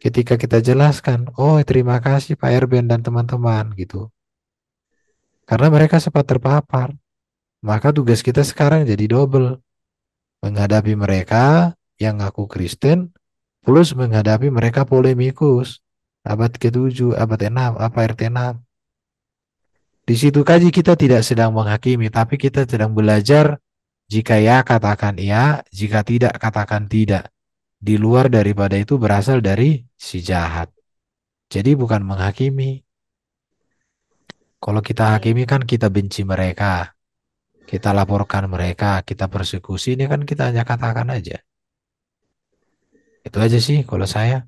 Speaker 1: Ketika kita jelaskan, oh terima kasih Pak Erben dan teman-teman gitu. Karena mereka sempat terpapar. Maka tugas kita sekarang jadi double. Menghadapi mereka yang ngaku Kristen, plus menghadapi mereka polemikus. Abad ke-7, abad ke-6, apa RT6. Di situ kaji kita tidak sedang menghakimi, tapi kita sedang belajar. Jika ya, katakan iya. Jika tidak, katakan tidak. Di luar daripada itu berasal dari si jahat. Jadi bukan menghakimi. Kalau kita
Speaker 3: Iya,
Speaker 1: hakimi kan kita benci mereka. Kita laporkan mereka, kita persekusi. Ini kan kita hanya katakan aja. Itu aja sih kalau saya.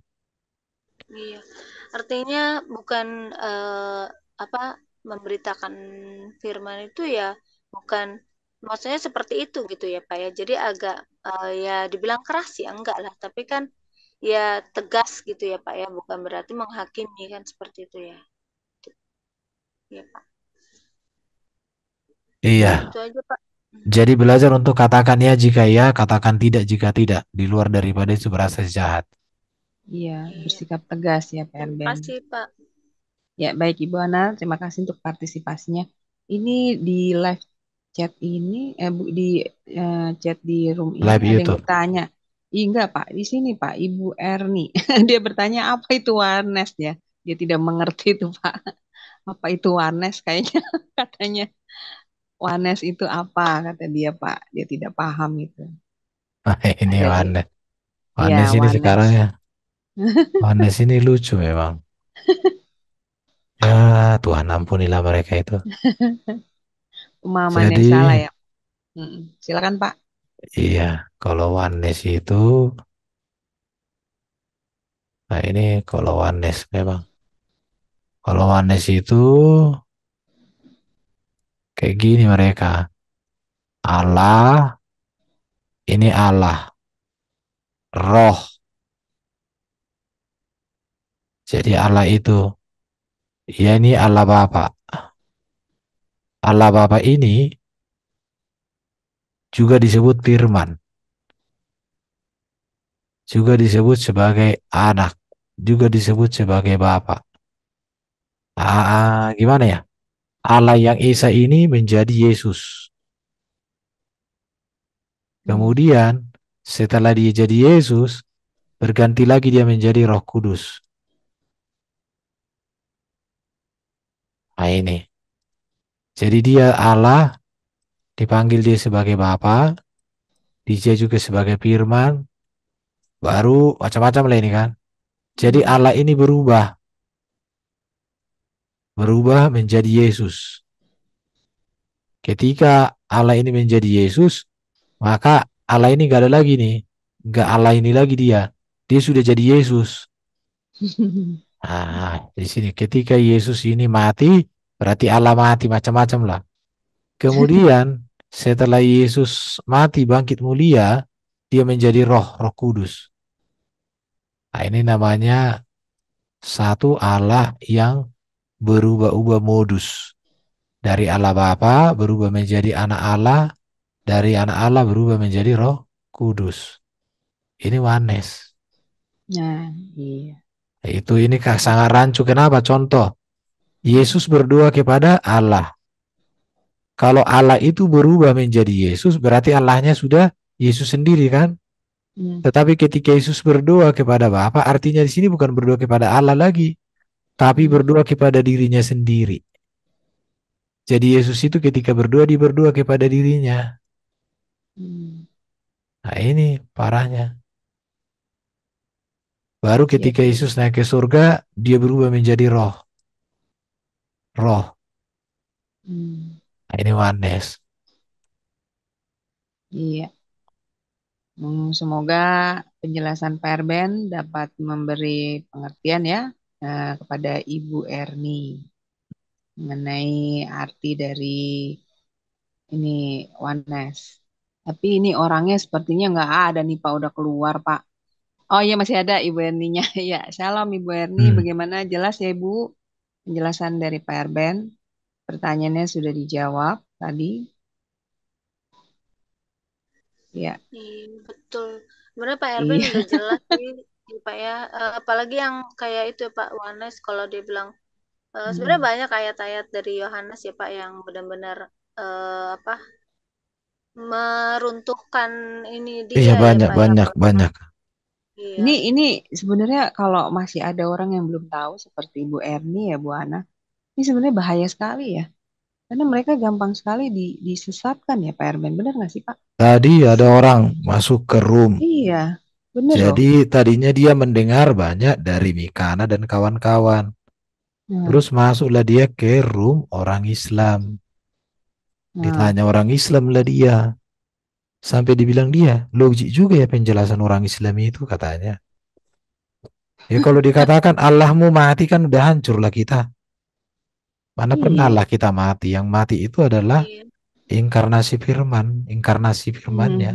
Speaker 3: iya. Artinya bukan apa memberitakan firman itu ya bukan maksudnya seperti itu gitu ya Pak ya. Jadi agak ya dibilang keras ya enggak lah, tapi kan ya tegas gitu ya Pak ya, bukan berarti menghakimi kan seperti itu ya. Iya Pak.
Speaker 1: Iya.
Speaker 3: Itu aja Pak.
Speaker 1: Jadi belajar untuk katakan ya jika ya, katakan tidak jika tidak. Di luar daripada itu berasa jahat.
Speaker 2: Iya,
Speaker 3: Iya.
Speaker 2: bersikap tegas ya, Pak
Speaker 3: Terima
Speaker 2: Erben.
Speaker 3: kasih Pak.
Speaker 2: Ya, baik Ibu Ana, terima kasih untuk partisipasinya. Ini di live chat ini, di chat di room ini
Speaker 1: Live
Speaker 2: ada yang
Speaker 1: YouTube.
Speaker 2: bertanya. Ih, enggak Pak, di sini Pak, Ibu Erni. Dia bertanya apa itu warnes ya. Dia tidak mengerti itu Pak. Apa itu warnes kayaknya katanya. Warnes itu apa kata dia Pak. Dia tidak paham itu.
Speaker 1: Ini
Speaker 2: Ada di,
Speaker 1: Wanes. Wanes
Speaker 2: ya
Speaker 1: ini sekarang
Speaker 2: warnes.
Speaker 1: ya. Wanes ini lucu memang. Ya Tuhan ampunilah mereka itu.
Speaker 2: Pemahaman yang
Speaker 1: Jadi
Speaker 2: salah ya. Silakan Pak.
Speaker 1: iya, kalau Wanes itu, nah ini kalau Wanes memang. Kalau Wanes itu kayak gini mereka. Allah, ini Allah. Roh. Jadi Allah itu, ya ini Allah Bapa. Allah Bapa ini juga disebut firman, juga disebut sebagai anak, juga disebut sebagai Bapa. Gimana ya? Allah yang Esa ini menjadi Yesus.
Speaker 2: Hmm.
Speaker 1: Kemudian setelah dia jadi Yesus, berganti lagi dia menjadi Roh Kudus. Nah ini. Jadi dia Allah, dipanggil dia sebagai Bapa, dia juga sebagai firman, baru macam-macam lah ini kan. Jadi
Speaker 2: Hmm.
Speaker 1: Allah ini berubah menjadi Yesus. Ketika Allah ini menjadi Yesus, maka Allah ini gak ada lagi nih. Gak Allah ini lagi dia. Dia sudah jadi Yesus. Di sini ketika Yesus ini mati, berarti Allah mati macam-macam lah. Kemudian setelah Yesus mati bangkit mulia, dia menjadi Roh Kudus. Nah, ini namanya satu Allah yang berubah-ubah modus. Dari Allah Bapa berubah menjadi anak Allah, dari anak Allah berubah menjadi Roh Kudus. Ini Wanes.
Speaker 2: Nah, iya.
Speaker 1: Itu ini sangat rancu. Kenapa? Contoh, Yesus berdoa kepada Allah. Kalau Allah itu berubah menjadi Yesus, berarti Allahnya sudah Yesus sendiri kan?
Speaker 2: Hmm.
Speaker 1: Tetapi ketika Yesus berdoa kepada Bapa, artinya di sini bukan berdoa kepada Allah lagi, tapi
Speaker 2: Hmm.
Speaker 1: berdoa kepada dirinya sendiri. Jadi Yesus itu ketika berdoa, dia berdoa kepada dirinya.
Speaker 2: Hmm.
Speaker 1: Nah ini parahnya. Baru
Speaker 2: Iya,
Speaker 1: ketika Yesus naik ke surga, dia berubah menjadi roh. Roh.
Speaker 2: hmm.
Speaker 1: Nah ini Wanes.
Speaker 2: Iya. Semoga penjelasan Pak Erben dapat memberi pengertian ya kepada Ibu Erni mengenai arti dari ini oneness. Tapi ini orangnya sepertinya nggak ada nih Pak, udah keluar Pak. Oh iya masih ada Ibu Erninya. Ya, salam Ibu Erni.
Speaker 1: Hmm.
Speaker 2: Bagaimana jelas ya Ibu penjelasan dari Pak Erben? Pertanyaannya sudah dijawab tadi. Ya,
Speaker 3: Iya, betul. Sebenarnya Pak Erwin
Speaker 2: iya.
Speaker 3: udah jelas sih, ya, Pak ya. Apalagi yang kayak itu ya Pak Wanes kalau dia bilang Sebenarnya banyak ayat-ayat dari Yohanes ya Pak yang benar-benar meruntuhkan ini
Speaker 1: Iya,
Speaker 3: dia ya
Speaker 1: banyak,
Speaker 3: Pak ya.
Speaker 1: banyak, banyak.
Speaker 3: Iya.
Speaker 2: Ini sebenarnya kalau masih ada orang yang belum tahu seperti Ibu Erni ya Bu Ana, ini sebenarnya bahaya sekali ya. Karena mereka gampang sekali disesatkan ya Pak Erben. Benar nggak sih Pak?
Speaker 1: Tadi ada orang masuk ke room.
Speaker 2: Iya, bener loh.
Speaker 1: Jadi tadinya dia mendengar banyak dari Mikana dan kawan-kawan.
Speaker 2: Nah,
Speaker 1: Terus masuklah dia ke room orang Islam.
Speaker 2: nah.
Speaker 1: Ditanya orang Islam lah dia. Sampai dibilang dia, logik juga ya penjelasan orang Islam itu katanya. Ya kalau dikatakan Allahmu mati kan udah hancurlah kita. Mana pernah
Speaker 2: Iya.
Speaker 1: Allah kita mati. Yang mati itu adalah
Speaker 3: Iya.
Speaker 1: inkarnasi firman. Inkarnasi firmannya.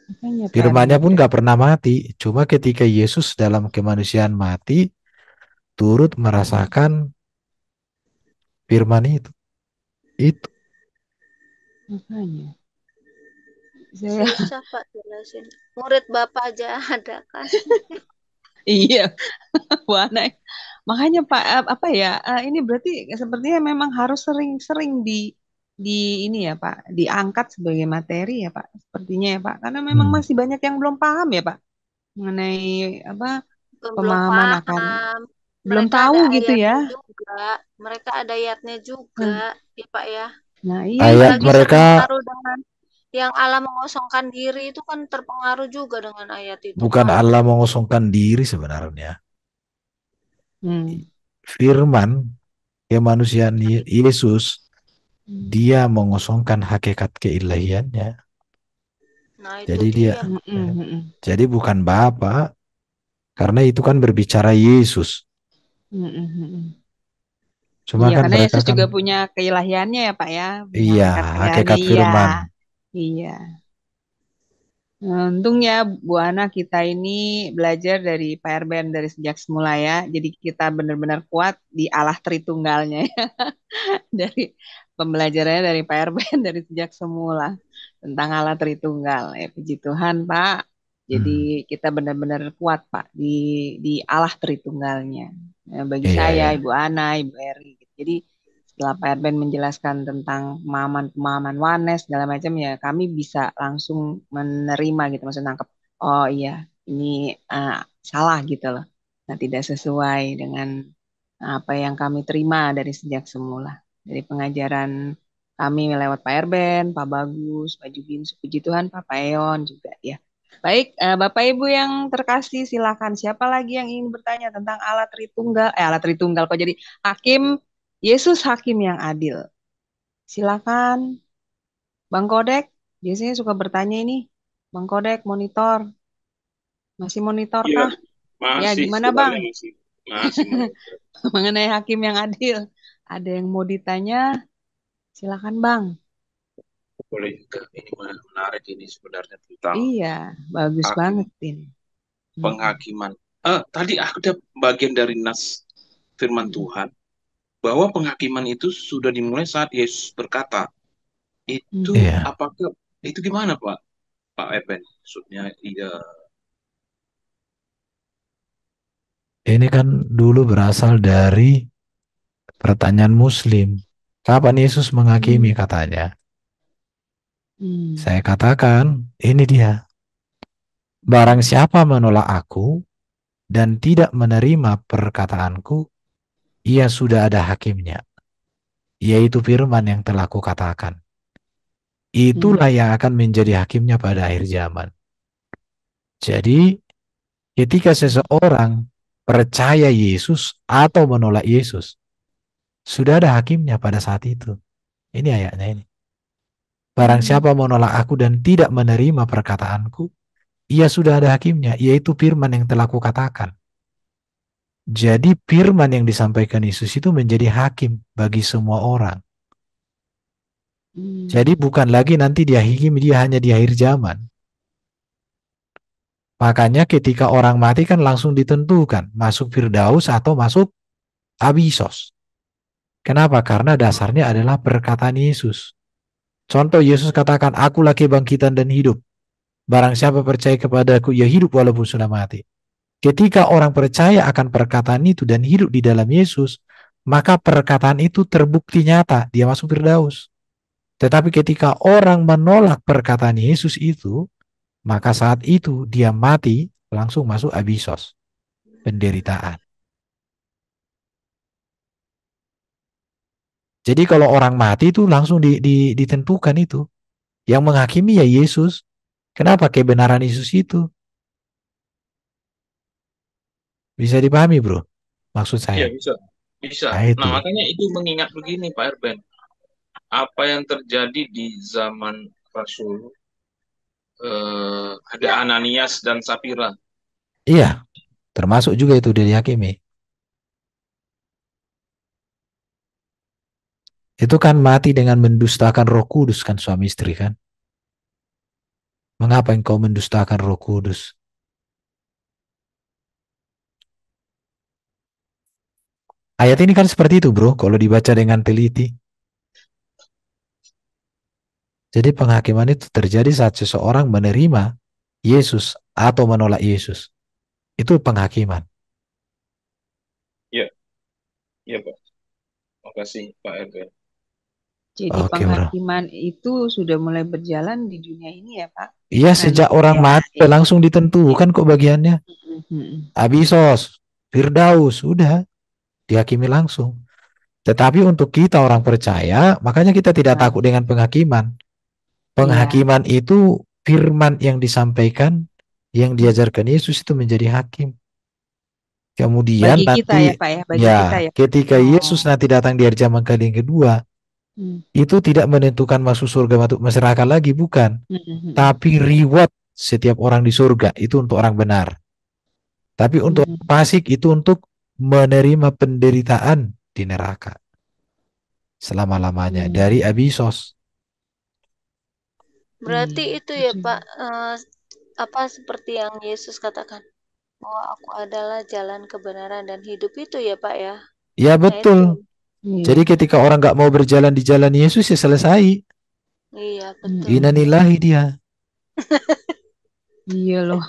Speaker 2: Makanya Pak
Speaker 1: Firmannya
Speaker 2: Erben.
Speaker 1: pun gak pernah mati. Cuma ketika Yesus dalam kemanusiaan mati, turut merasakan firman itu. Itu.
Speaker 2: Makanya. Saya
Speaker 3: Susah Pak jelasin. Murid Bapak aja ada kan.
Speaker 2: iya, Bu Ana. Makanya Pak apa ya? Ini berarti sepertinya memang harus sering-sering di ini ya Pak, diangkat sebagai materi ya Pak. Sepertinya ya Pak. Karena memang
Speaker 1: Hmm.
Speaker 2: masih banyak yang belum paham ya Pak mengenai apa
Speaker 3: Belum
Speaker 2: pemahaman akan
Speaker 3: paham.
Speaker 2: belum
Speaker 3: Mereka
Speaker 2: tahu
Speaker 3: ada
Speaker 2: gitu
Speaker 3: ayatnya
Speaker 2: ya.
Speaker 3: juga. Mereka ada ayatnya juga,
Speaker 2: Nah,
Speaker 3: ya Pak ya.
Speaker 2: nah iya
Speaker 1: Ayat
Speaker 2: itu.
Speaker 3: Apalagi
Speaker 1: mereka
Speaker 3: terpengaruh dengan yang Allah mengosongkan diri itu kan terpengaruh juga dengan ayat itu
Speaker 1: bukan
Speaker 3: Pak.
Speaker 1: Allah mengosongkan diri sebenarnya.
Speaker 2: Hmm.
Speaker 1: Firman kemanusiaan Yesus, dia mengosongkan hakikat keilahiannya.
Speaker 3: Nah itu
Speaker 1: Jadi dia,
Speaker 3: dia.
Speaker 1: jadi bukan Bapa, karena itu kan berbicara Yesus. Cuma
Speaker 2: Iya,
Speaker 1: kan
Speaker 2: karena
Speaker 1: mereka
Speaker 2: Yesus
Speaker 1: kan,
Speaker 2: juga punya keilahiannya ya Pak ya, punya
Speaker 1: iya,
Speaker 2: hakikat ilahiannya.
Speaker 1: hakikat
Speaker 2: Iya,
Speaker 1: firman.
Speaker 2: iya. Untung ya Bu Ana kita ini belajar dari Pak Erben dari sejak semula ya. Jadi kita benar-benar kuat di Allah Tritunggalnya ya. Dari pembelajarannya dari Pak Erben dari sejak semula tentang Allah Tritunggal. Ya, puji Tuhan Pak. Jadi
Speaker 1: Hmm,
Speaker 2: kita benar-benar kuat Pak di Allah Tritunggalnya. Bagi
Speaker 1: iya,
Speaker 2: saya,
Speaker 1: iya.
Speaker 2: Ibu Ana, Ibu Eri. Jadi setelah Pak Erben menjelaskan tentang pemahaman-pemahaman Wanes segala macam ya kami bisa langsung menerima gitu maksudnya nangkep oh iya ini salah gitu loh. Nah, tidak sesuai dengan apa yang kami terima dari sejak semula dari pengajaran kami lewat Pak Erben, Pak Bagus, Pak Jubin, puji Tuhan, Pak Paeon juga ya. Baik, Bapak Ibu yang terkasih silakan siapa lagi yang ingin bertanya tentang Allah Tritunggal Allah Tritunggal kok jadi Hakim Yesus hakim yang adil. Silakan, Bang Kodek. Biasanya suka bertanya ini. Bang Kodek, monitor. Masih monitor
Speaker 4: Iya,
Speaker 2: kah? Ya,
Speaker 4: masih
Speaker 2: gimana Bang?
Speaker 4: sebenarnya masih monitor.
Speaker 2: Mengenai hakim yang adil. Ada yang mau ditanya? Silakan Bang.
Speaker 4: Boleh juga ini menarik ini sebenarnya tentang
Speaker 2: Iya, bagus
Speaker 4: hakim
Speaker 2: banget ini.
Speaker 4: penghakiman. Tadi ada bagian dari nas firman Tuhan bahwa penghakiman itu sudah dimulai saat Yesus berkata. Itu
Speaker 1: Iya.
Speaker 4: apakah itu gimana Pak? Pak Eben maksudnya iya.
Speaker 1: Ini kan dulu berasal dari pertanyaan Muslim. Kapan Yesus menghakimi katanya? Saya katakan, ini dia. Barang siapa menolak aku dan tidak menerima perkataanku, ia sudah ada hakimnya, yaitu firman yang telah kukatakan. Itulah yang akan menjadi hakimnya pada akhir zaman. Jadi, ketika seseorang percaya Yesus atau menolak Yesus, sudah ada hakimnya pada saat itu. Ini ayatnya ini. Barang siapa menolak aku dan tidak menerima perkataanku, ia sudah ada hakimnya, yaitu firman yang telah kukatakan. Jadi firman yang disampaikan Yesus itu menjadi hakim bagi semua orang. Jadi bukan lagi nanti dia hakim, dia hanya di akhir zaman. Makanya ketika orang mati kan langsung ditentukan masuk Firdaus atau masuk Abisos. Kenapa? Karena dasarnya adalah perkataan Yesus. Contoh Yesus katakan, akulah kebangkitan dan hidup. Barang siapa percaya kepadaku, ia hidup walaupun sudah mati. Ketika orang percaya akan perkataan itu dan hidup di dalam Yesus, maka perkataan itu terbukti nyata, dia masuk Firdaus. Tetapi ketika orang menolak perkataan Yesus itu, maka saat itu dia mati, langsung masuk abisos, penderitaan. Jadi kalau orang mati itu langsung ditentukan itu. Yang menghakimi ya Yesus. Kenapa? Kebenaran Yesus itu. Bisa dipahami, bro? Maksud
Speaker 4: Iya,
Speaker 1: saya.
Speaker 4: bisa. Bisa.
Speaker 1: Nah,
Speaker 4: Nah,
Speaker 1: itu.
Speaker 4: makanya itu mengingat begini, Pak Erben. Apa yang terjadi di zaman Rasul, ada Ananias dan Sapira.
Speaker 1: Iya, termasuk juga itu dia dihakimi. Itu kan mati dengan mendustakan Roh Kudus kan suami istri kan. Mengapa engkau mendustakan Roh Kudus? Ayat ini kan seperti itu, bro, kalau dibaca dengan teliti. Jadi penghakiman itu terjadi saat seseorang menerima Yesus atau menolak Yesus. Itu penghakiman.
Speaker 4: Iya, iya, Pak. Makasih, Pak Erben.
Speaker 2: Jadi
Speaker 1: Oke, bro.
Speaker 2: penghakiman itu sudah mulai berjalan di dunia ini ya, Pak?
Speaker 1: Iya, sejak orang mati langsung ditentukan kok bagiannya. Abisos, Firdaus, udah dihakimi langsung. Tetapi untuk kita orang percaya, makanya kita tidak takut dengan penghakiman. Penghakiman itu firman yang disampaikan, yang diajarkan Yesus itu menjadi hakim. Kemudian
Speaker 2: bagi kita
Speaker 1: nanti,
Speaker 2: ya, Pak ya, bagi kita ya.
Speaker 1: ketika Yesus nanti datang di hari zaman kali yang kedua, itu tidak menentukan masuk surga masuk masyarakat lagi, bukan. Tapi reward setiap orang di surga itu untuk orang benar. Tapi untuk fasik itu untuk menerima penderitaan di neraka selama-lamanya dari abisos.
Speaker 3: Berarti itu ya Pak, apa seperti yang Yesus katakan, bahwa aku adalah jalan kebenaran dan hidup itu ya Pak ya?
Speaker 1: Ya betul. Jadi ketika orang nggak mau berjalan di jalan Yesus ya selesai.
Speaker 3: Iya betul.
Speaker 1: Innalillahi dia.
Speaker 2: Iya loh.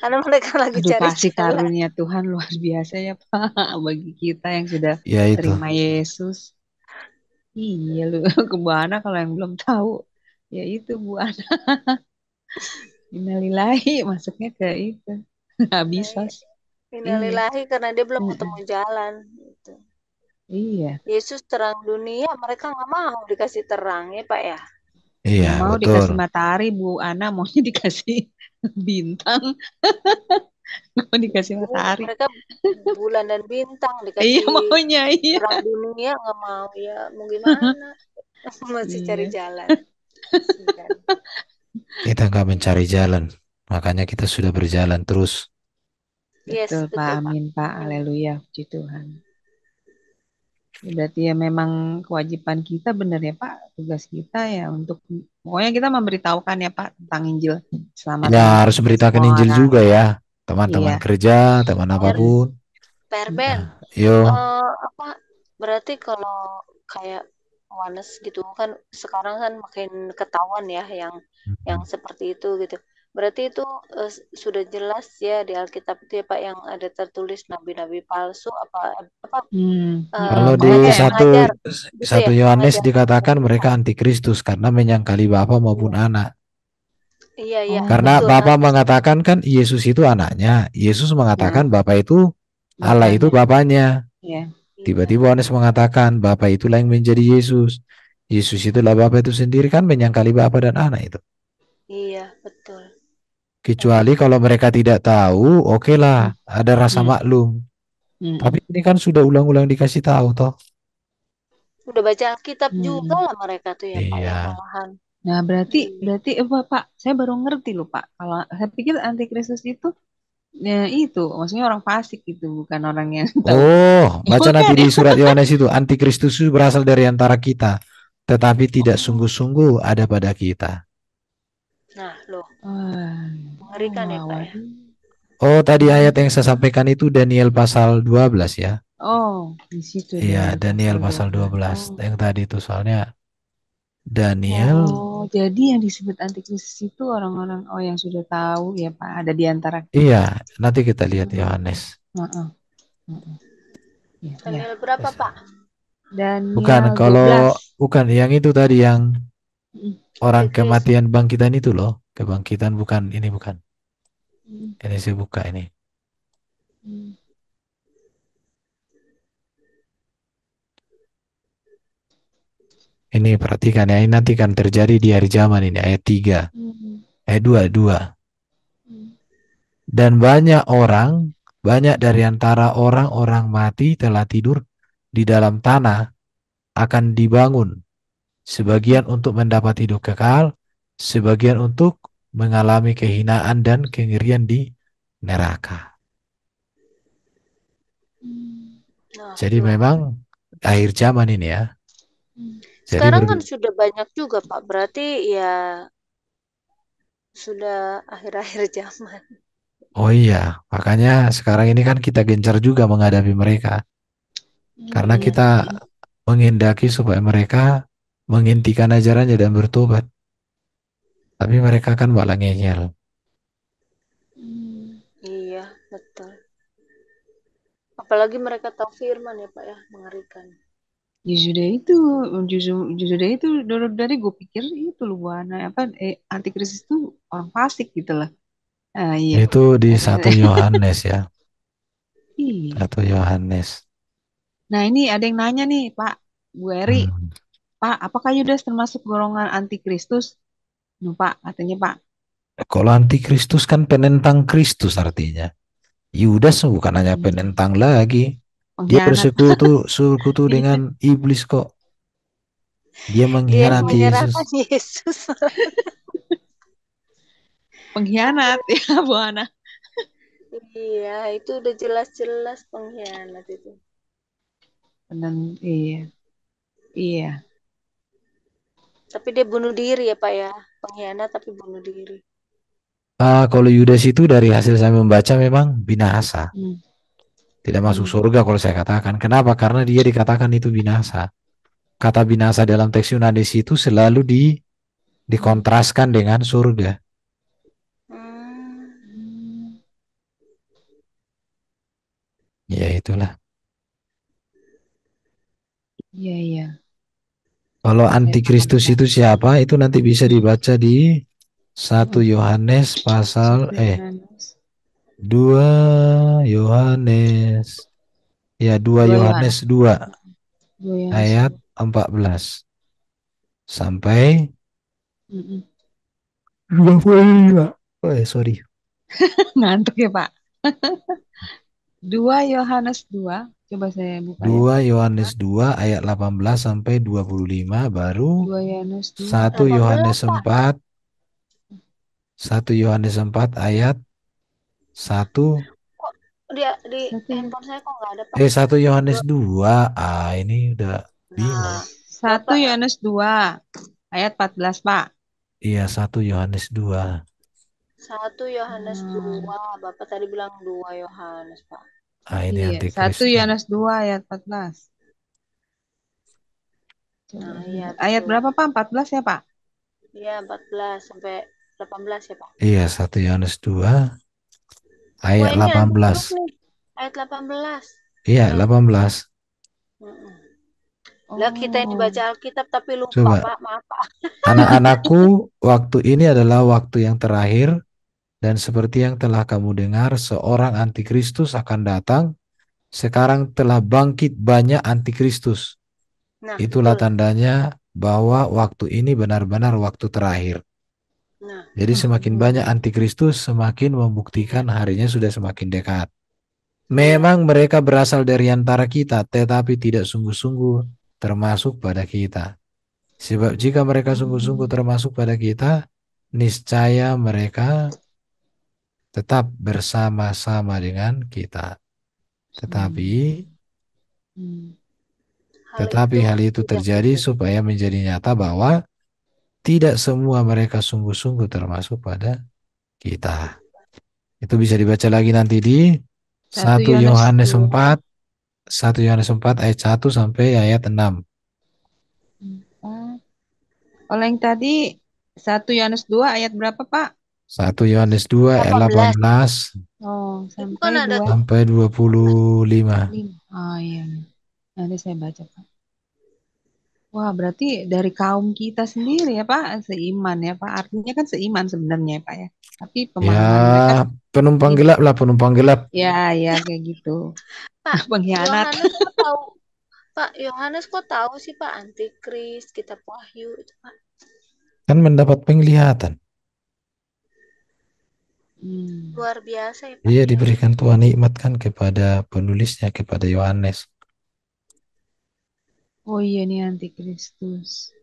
Speaker 3: Karena mereka lagi cari
Speaker 2: kasih
Speaker 3: jalan.
Speaker 2: karunia Tuhan luar biasa ya Pak bagi kita yang sudah
Speaker 1: Ya itu.
Speaker 2: terima Yesus. Iya loh, ke Bu Ana kalau yang belum tahu, ya itu Bu Ana. Innalillahi masuknya ke itu. Abisos.
Speaker 3: Innalillahi karena dia belum ketemu jalan. Gitu.
Speaker 2: Iya.
Speaker 3: Yesus terang dunia, mereka nggak mau dikasih terang ya Pak ya.
Speaker 1: Iya,
Speaker 2: mau
Speaker 1: betul.
Speaker 2: Dikasih matahari, Bu Ana maunya dikasih bintang. Mau dikasih matahari.
Speaker 3: Mereka bulan dan bintang dikasih.
Speaker 2: Iya maunya, iya.
Speaker 3: Terang dunia nggak mau ya, mau gimana? Masih cari jalan.
Speaker 1: Kita nggak mencari jalan, makanya kita sudah berjalan terus.
Speaker 2: Betul, Pak. Amin, Pak. Haleluya, puji Tuhan. Berarti ya memang kewajiban kita benar ya Pak, tugas kita ya untuk pokoknya kita memberitahukan ya Pak tentang Injil selama
Speaker 1: ya harus beritakan Injil
Speaker 2: orang.
Speaker 1: juga ya, teman-teman kerja, teman apapun.
Speaker 3: Perben, apa berarti kalau kayak Yohanes gitu kan sekarang kan makin ketahuan ya yang seperti itu gitu. Berarti itu sudah jelas ya di Alkitab itu ya Pak yang ada tertulis nabi-nabi palsu apa
Speaker 1: kalau di satu Yohanes dikatakan mereka antikristus karena menyangkali Bapa maupun anak.
Speaker 3: Iya.
Speaker 1: Karena Bapa mengatakan kan Yesus itu anaknya, Yesus mengatakan Bapa itu Allah itu Bapaknya. Tiba-tiba Yohanes mengatakan Bapa itulah yang menjadi Yesus. Yesus itulah Bapa itu sendiri, kan menyangkali Bapa dan anak itu.
Speaker 3: Iya, betul.
Speaker 1: Kecuali kalau mereka tidak tahu, oke lah, ada rasa maklum. Tapi ini kan sudah ulang-ulang dikasih tahu toh.
Speaker 3: Udah baca Alkitab juga lah mereka tuh ya Pak ya malahan.
Speaker 2: Nah berarti Pak, saya baru ngerti loh Pak. Kalau saya pikir antikristus itu ya itu, maksudnya orang fasik itu, bukan orang yang tahu.
Speaker 1: Baca nanti di surat Yohanes itu, antikristus itu berasal dari antara kita, tetapi tidak sungguh-sungguh ada pada kita.
Speaker 3: Nah, loh. Mengerikan ya, Pak ya.
Speaker 1: Tadi ayat yang saya sampaikan itu Daniel pasal 12 ya.
Speaker 2: Di situ.
Speaker 1: Iya, Daniel pasal 12. Yang tadi itu soalnya Daniel,
Speaker 2: Oh, jadi yang disebut antikristus itu orang-orang yang sudah tahu ya Pak, ada di antara
Speaker 1: iya,
Speaker 2: kita.
Speaker 1: nanti kita lihat
Speaker 2: Hmm.
Speaker 1: Yohanes.
Speaker 2: Heeh, heeh. Ya, ya.
Speaker 3: Daniel berapa, Pak?
Speaker 1: Bukan,
Speaker 2: Daniel
Speaker 1: kalau
Speaker 2: 12.
Speaker 1: bukan yang itu tadi yang
Speaker 2: Mm,
Speaker 1: orang
Speaker 3: Antikris.
Speaker 1: kematian bangkitan itu loh. Kebangkitan bukan, ini bukan.
Speaker 2: mm,
Speaker 1: Ini saya buka ini.
Speaker 2: mm,
Speaker 1: Ini perhatikan ya, ini nanti kan terjadi di hari zaman ini, ayat 3.
Speaker 2: mm,
Speaker 1: Ayat 2.
Speaker 2: mm,
Speaker 1: Dan banyak dari antara orang-orang mati telah tidur di dalam tanah akan dibangun. Sebagian untuk mendapat hidup kekal, sebagian untuk mengalami kehinaan dan kengerian di neraka.
Speaker 2: mm,
Speaker 3: Nah,
Speaker 1: Jadi
Speaker 3: tuh.
Speaker 1: memang akhir zaman ini ya.
Speaker 2: mm.
Speaker 1: Jadi
Speaker 3: Sekarang kan sudah banyak juga, Pak. Berarti ya sudah akhir-akhir zaman.
Speaker 1: oh iya, makanya sekarang ini kan kita gencar juga menghadapi mereka. Karena
Speaker 2: Iya.
Speaker 1: kita menghendaki supaya mereka menghentikan ajarannya dan bertobat. Tapi mereka kan malah ngeyel.
Speaker 2: Mm.
Speaker 3: Iya, betul. Apalagi mereka tahu firman ya, Pak ya, mengerikan.
Speaker 2: Ya sudah itu, sudah itu dari gue pikir itu loh Bu Ana, apa antikristus itu orang fasik gitu lah. Ah iya.
Speaker 1: Itu di
Speaker 2: Ternyata.
Speaker 1: 1 Yohanes ya.
Speaker 2: Iya.
Speaker 1: 1 Yohanes.
Speaker 2: Nah ini ada yang nanya nih Pak, Bu Eri,
Speaker 1: Hmm.
Speaker 2: Pak, apakah Yudas termasuk golongan antikristus? Nuh Pak, katanya Pak.
Speaker 1: Kalau antikristus kan penentang Kristus artinya. Yudas bukan hanya
Speaker 2: Hmm,
Speaker 1: penentang lagi. Dia
Speaker 2: pengkhianat.
Speaker 1: bersekutu dengan
Speaker 2: Iya.
Speaker 1: iblis kok. Dia
Speaker 3: Dia yang
Speaker 1: mengkhianati Yesus.
Speaker 3: menyerahkan Yesus.
Speaker 2: Pengkhianat ya Bu Ana.
Speaker 3: Iya, itu udah jelas-jelas pengkhianat itu.
Speaker 2: Iya, iya.
Speaker 3: Tapi dia bunuh diri ya, Pak ya. Pengkhianat tapi bunuh diri.
Speaker 1: Kalau Yudas itu dari hasil saya membaca memang binasa.
Speaker 2: Hmm,
Speaker 1: Tidak masuk
Speaker 2: hmm,
Speaker 1: surga kalau saya katakan. Kenapa? Karena dia dikatakan itu binasa. Kata binasa dalam teks Yunani itu selalu
Speaker 2: hmm,
Speaker 1: dikontraskan dengan surga.
Speaker 3: Hmm,
Speaker 2: hmm.
Speaker 1: Ya itulah.
Speaker 2: Iya, iya.
Speaker 1: Kalau
Speaker 2: Saya paham
Speaker 1: antikristus itu
Speaker 2: sekarang.
Speaker 1: siapa? Itu nanti bisa dibaca di 1
Speaker 2: Hmm.
Speaker 1: Yohanes pasal
Speaker 2: Satu Yohanes.
Speaker 1: 2 Yohanes. Ya, 2
Speaker 2: Dua
Speaker 1: Yohanes
Speaker 2: Yohanes.
Speaker 1: 2
Speaker 2: Dua Yohanes.
Speaker 1: ayat 14 sampai
Speaker 2: Mm-mm.
Speaker 1: 25. Sorry.
Speaker 2: Ngantuk ya Pak. Dua Yohanes 2. Coba saya buka ya.
Speaker 1: 2 Yohanes 2 ayat 18 sampai 25, baru
Speaker 2: Dua Yohanes 2
Speaker 1: 1
Speaker 2: ayat 8.
Speaker 1: Yohanes
Speaker 3: 18, Pak.
Speaker 1: 4 1 Yohanes 4 ayat 1
Speaker 3: Kok dia di
Speaker 2: Satu,
Speaker 3: handphone saya kok nggak ada, Pak?
Speaker 1: 1 Yohanes
Speaker 3: Dua-
Speaker 1: 2. Ini udah bingung.
Speaker 3: Nah,
Speaker 2: satu
Speaker 3: Bapak
Speaker 2: Yohanes 2 ayat 14 Pak.
Speaker 1: Iya, 1 Yohanes 2.
Speaker 3: 1 Yohanes
Speaker 2: Hmm,
Speaker 3: 2. Bapak tadi bilang 2 Yohanes, Pak.
Speaker 1: Ini
Speaker 2: iya, satu
Speaker 1: antikristus.
Speaker 2: Yohanes 2 ayat 14. Coba
Speaker 3: Nah,
Speaker 2: saya
Speaker 3: iya
Speaker 2: ayat
Speaker 3: tuh.
Speaker 2: berapa Pak? 14 ya Pak?
Speaker 3: Iya, 14 sampai 18 ya, Pak.
Speaker 1: Iya, 1 Yohanes 2
Speaker 3: Wah,
Speaker 1: ayat
Speaker 3: ini anti
Speaker 1: 18.
Speaker 3: grup nih. Ayat 18.
Speaker 1: Iya,
Speaker 3: Eh,
Speaker 1: 18.
Speaker 3: mm-mm. Lah kita ini
Speaker 2: Oh,
Speaker 3: baca Alkitab tapi lupa,
Speaker 1: Coba.
Speaker 3: Pak. Maaf, Pak.
Speaker 1: Anak-anakku, waktu ini adalah waktu yang terakhir, dan seperti yang telah kamu dengar, seorang antikristus akan datang. Sekarang telah bangkit banyak antikristus.
Speaker 3: Nah,
Speaker 1: Itulah
Speaker 3: betul.
Speaker 1: tandanya bahwa waktu ini benar-benar waktu terakhir.
Speaker 3: Nah,
Speaker 1: Jadi semakin banyak
Speaker 2: hmm,
Speaker 1: antikristus, semakin membuktikan
Speaker 3: iya,
Speaker 1: harinya sudah semakin dekat.
Speaker 3: iya.
Speaker 1: Memang mereka berasal dari antara kita, tetapi tidak sungguh-sungguh termasuk pada kita. Sebab jika mereka sungguh-sungguh
Speaker 2: hmm,
Speaker 1: termasuk pada kita, niscaya mereka tetap bersama-sama dengan kita. Tetapi,
Speaker 2: hmm, hmm,
Speaker 3: Hal
Speaker 1: tetapi
Speaker 3: itu
Speaker 1: hal itu
Speaker 3: tidak
Speaker 1: terjadi
Speaker 3: terjadi.
Speaker 1: supaya menjadi nyata bahwa tidak semua mereka sungguh-sungguh termasuk pada kita. Itu bisa dibaca lagi nanti di
Speaker 2: satu
Speaker 1: 1
Speaker 2: Yohanes
Speaker 1: Yohanes
Speaker 2: 2
Speaker 1: 4, 1 Yohanes 4 ayat 1 sampai ayat 6.
Speaker 2: 4 Kalau yang tadi 1 Yohanes 2 ayat berapa, Pak?
Speaker 1: 1 Yohanes 2 ayat
Speaker 3: 18.
Speaker 1: 18
Speaker 2: Oh,
Speaker 3: Itu kan
Speaker 2: sampai
Speaker 3: ada
Speaker 2: 2.
Speaker 3: tuh.
Speaker 1: sampai 25.
Speaker 2: Oh iya. Nanti saya baca, Pak. Wah, berarti dari kaum kita sendiri ya, Pak, seiman ya, Pak. Artinya kan seiman sebenarnya ya, Pak ya. Tapi
Speaker 1: Ya,
Speaker 2: pemahaman mereka
Speaker 1: penumpang
Speaker 2: ini.
Speaker 1: gelap lah, penumpang gelap.
Speaker 2: Ya, ya kayak gitu.
Speaker 3: Pak,
Speaker 2: Pengkhianat.
Speaker 3: Yohanes kok tahu? Pak, Yohanes kok tahu sih Pak antikris, kitab Wahyu itu Pak?
Speaker 1: Kan mendapat penglihatan.
Speaker 2: Hmm.
Speaker 3: Luar biasa ya Pak.
Speaker 1: Dia
Speaker 3: Ya.
Speaker 1: diberikan Tuhan nikmat kan kepada penulisnya, kepada Yohanes.
Speaker 2: Oh iya nih antikristus.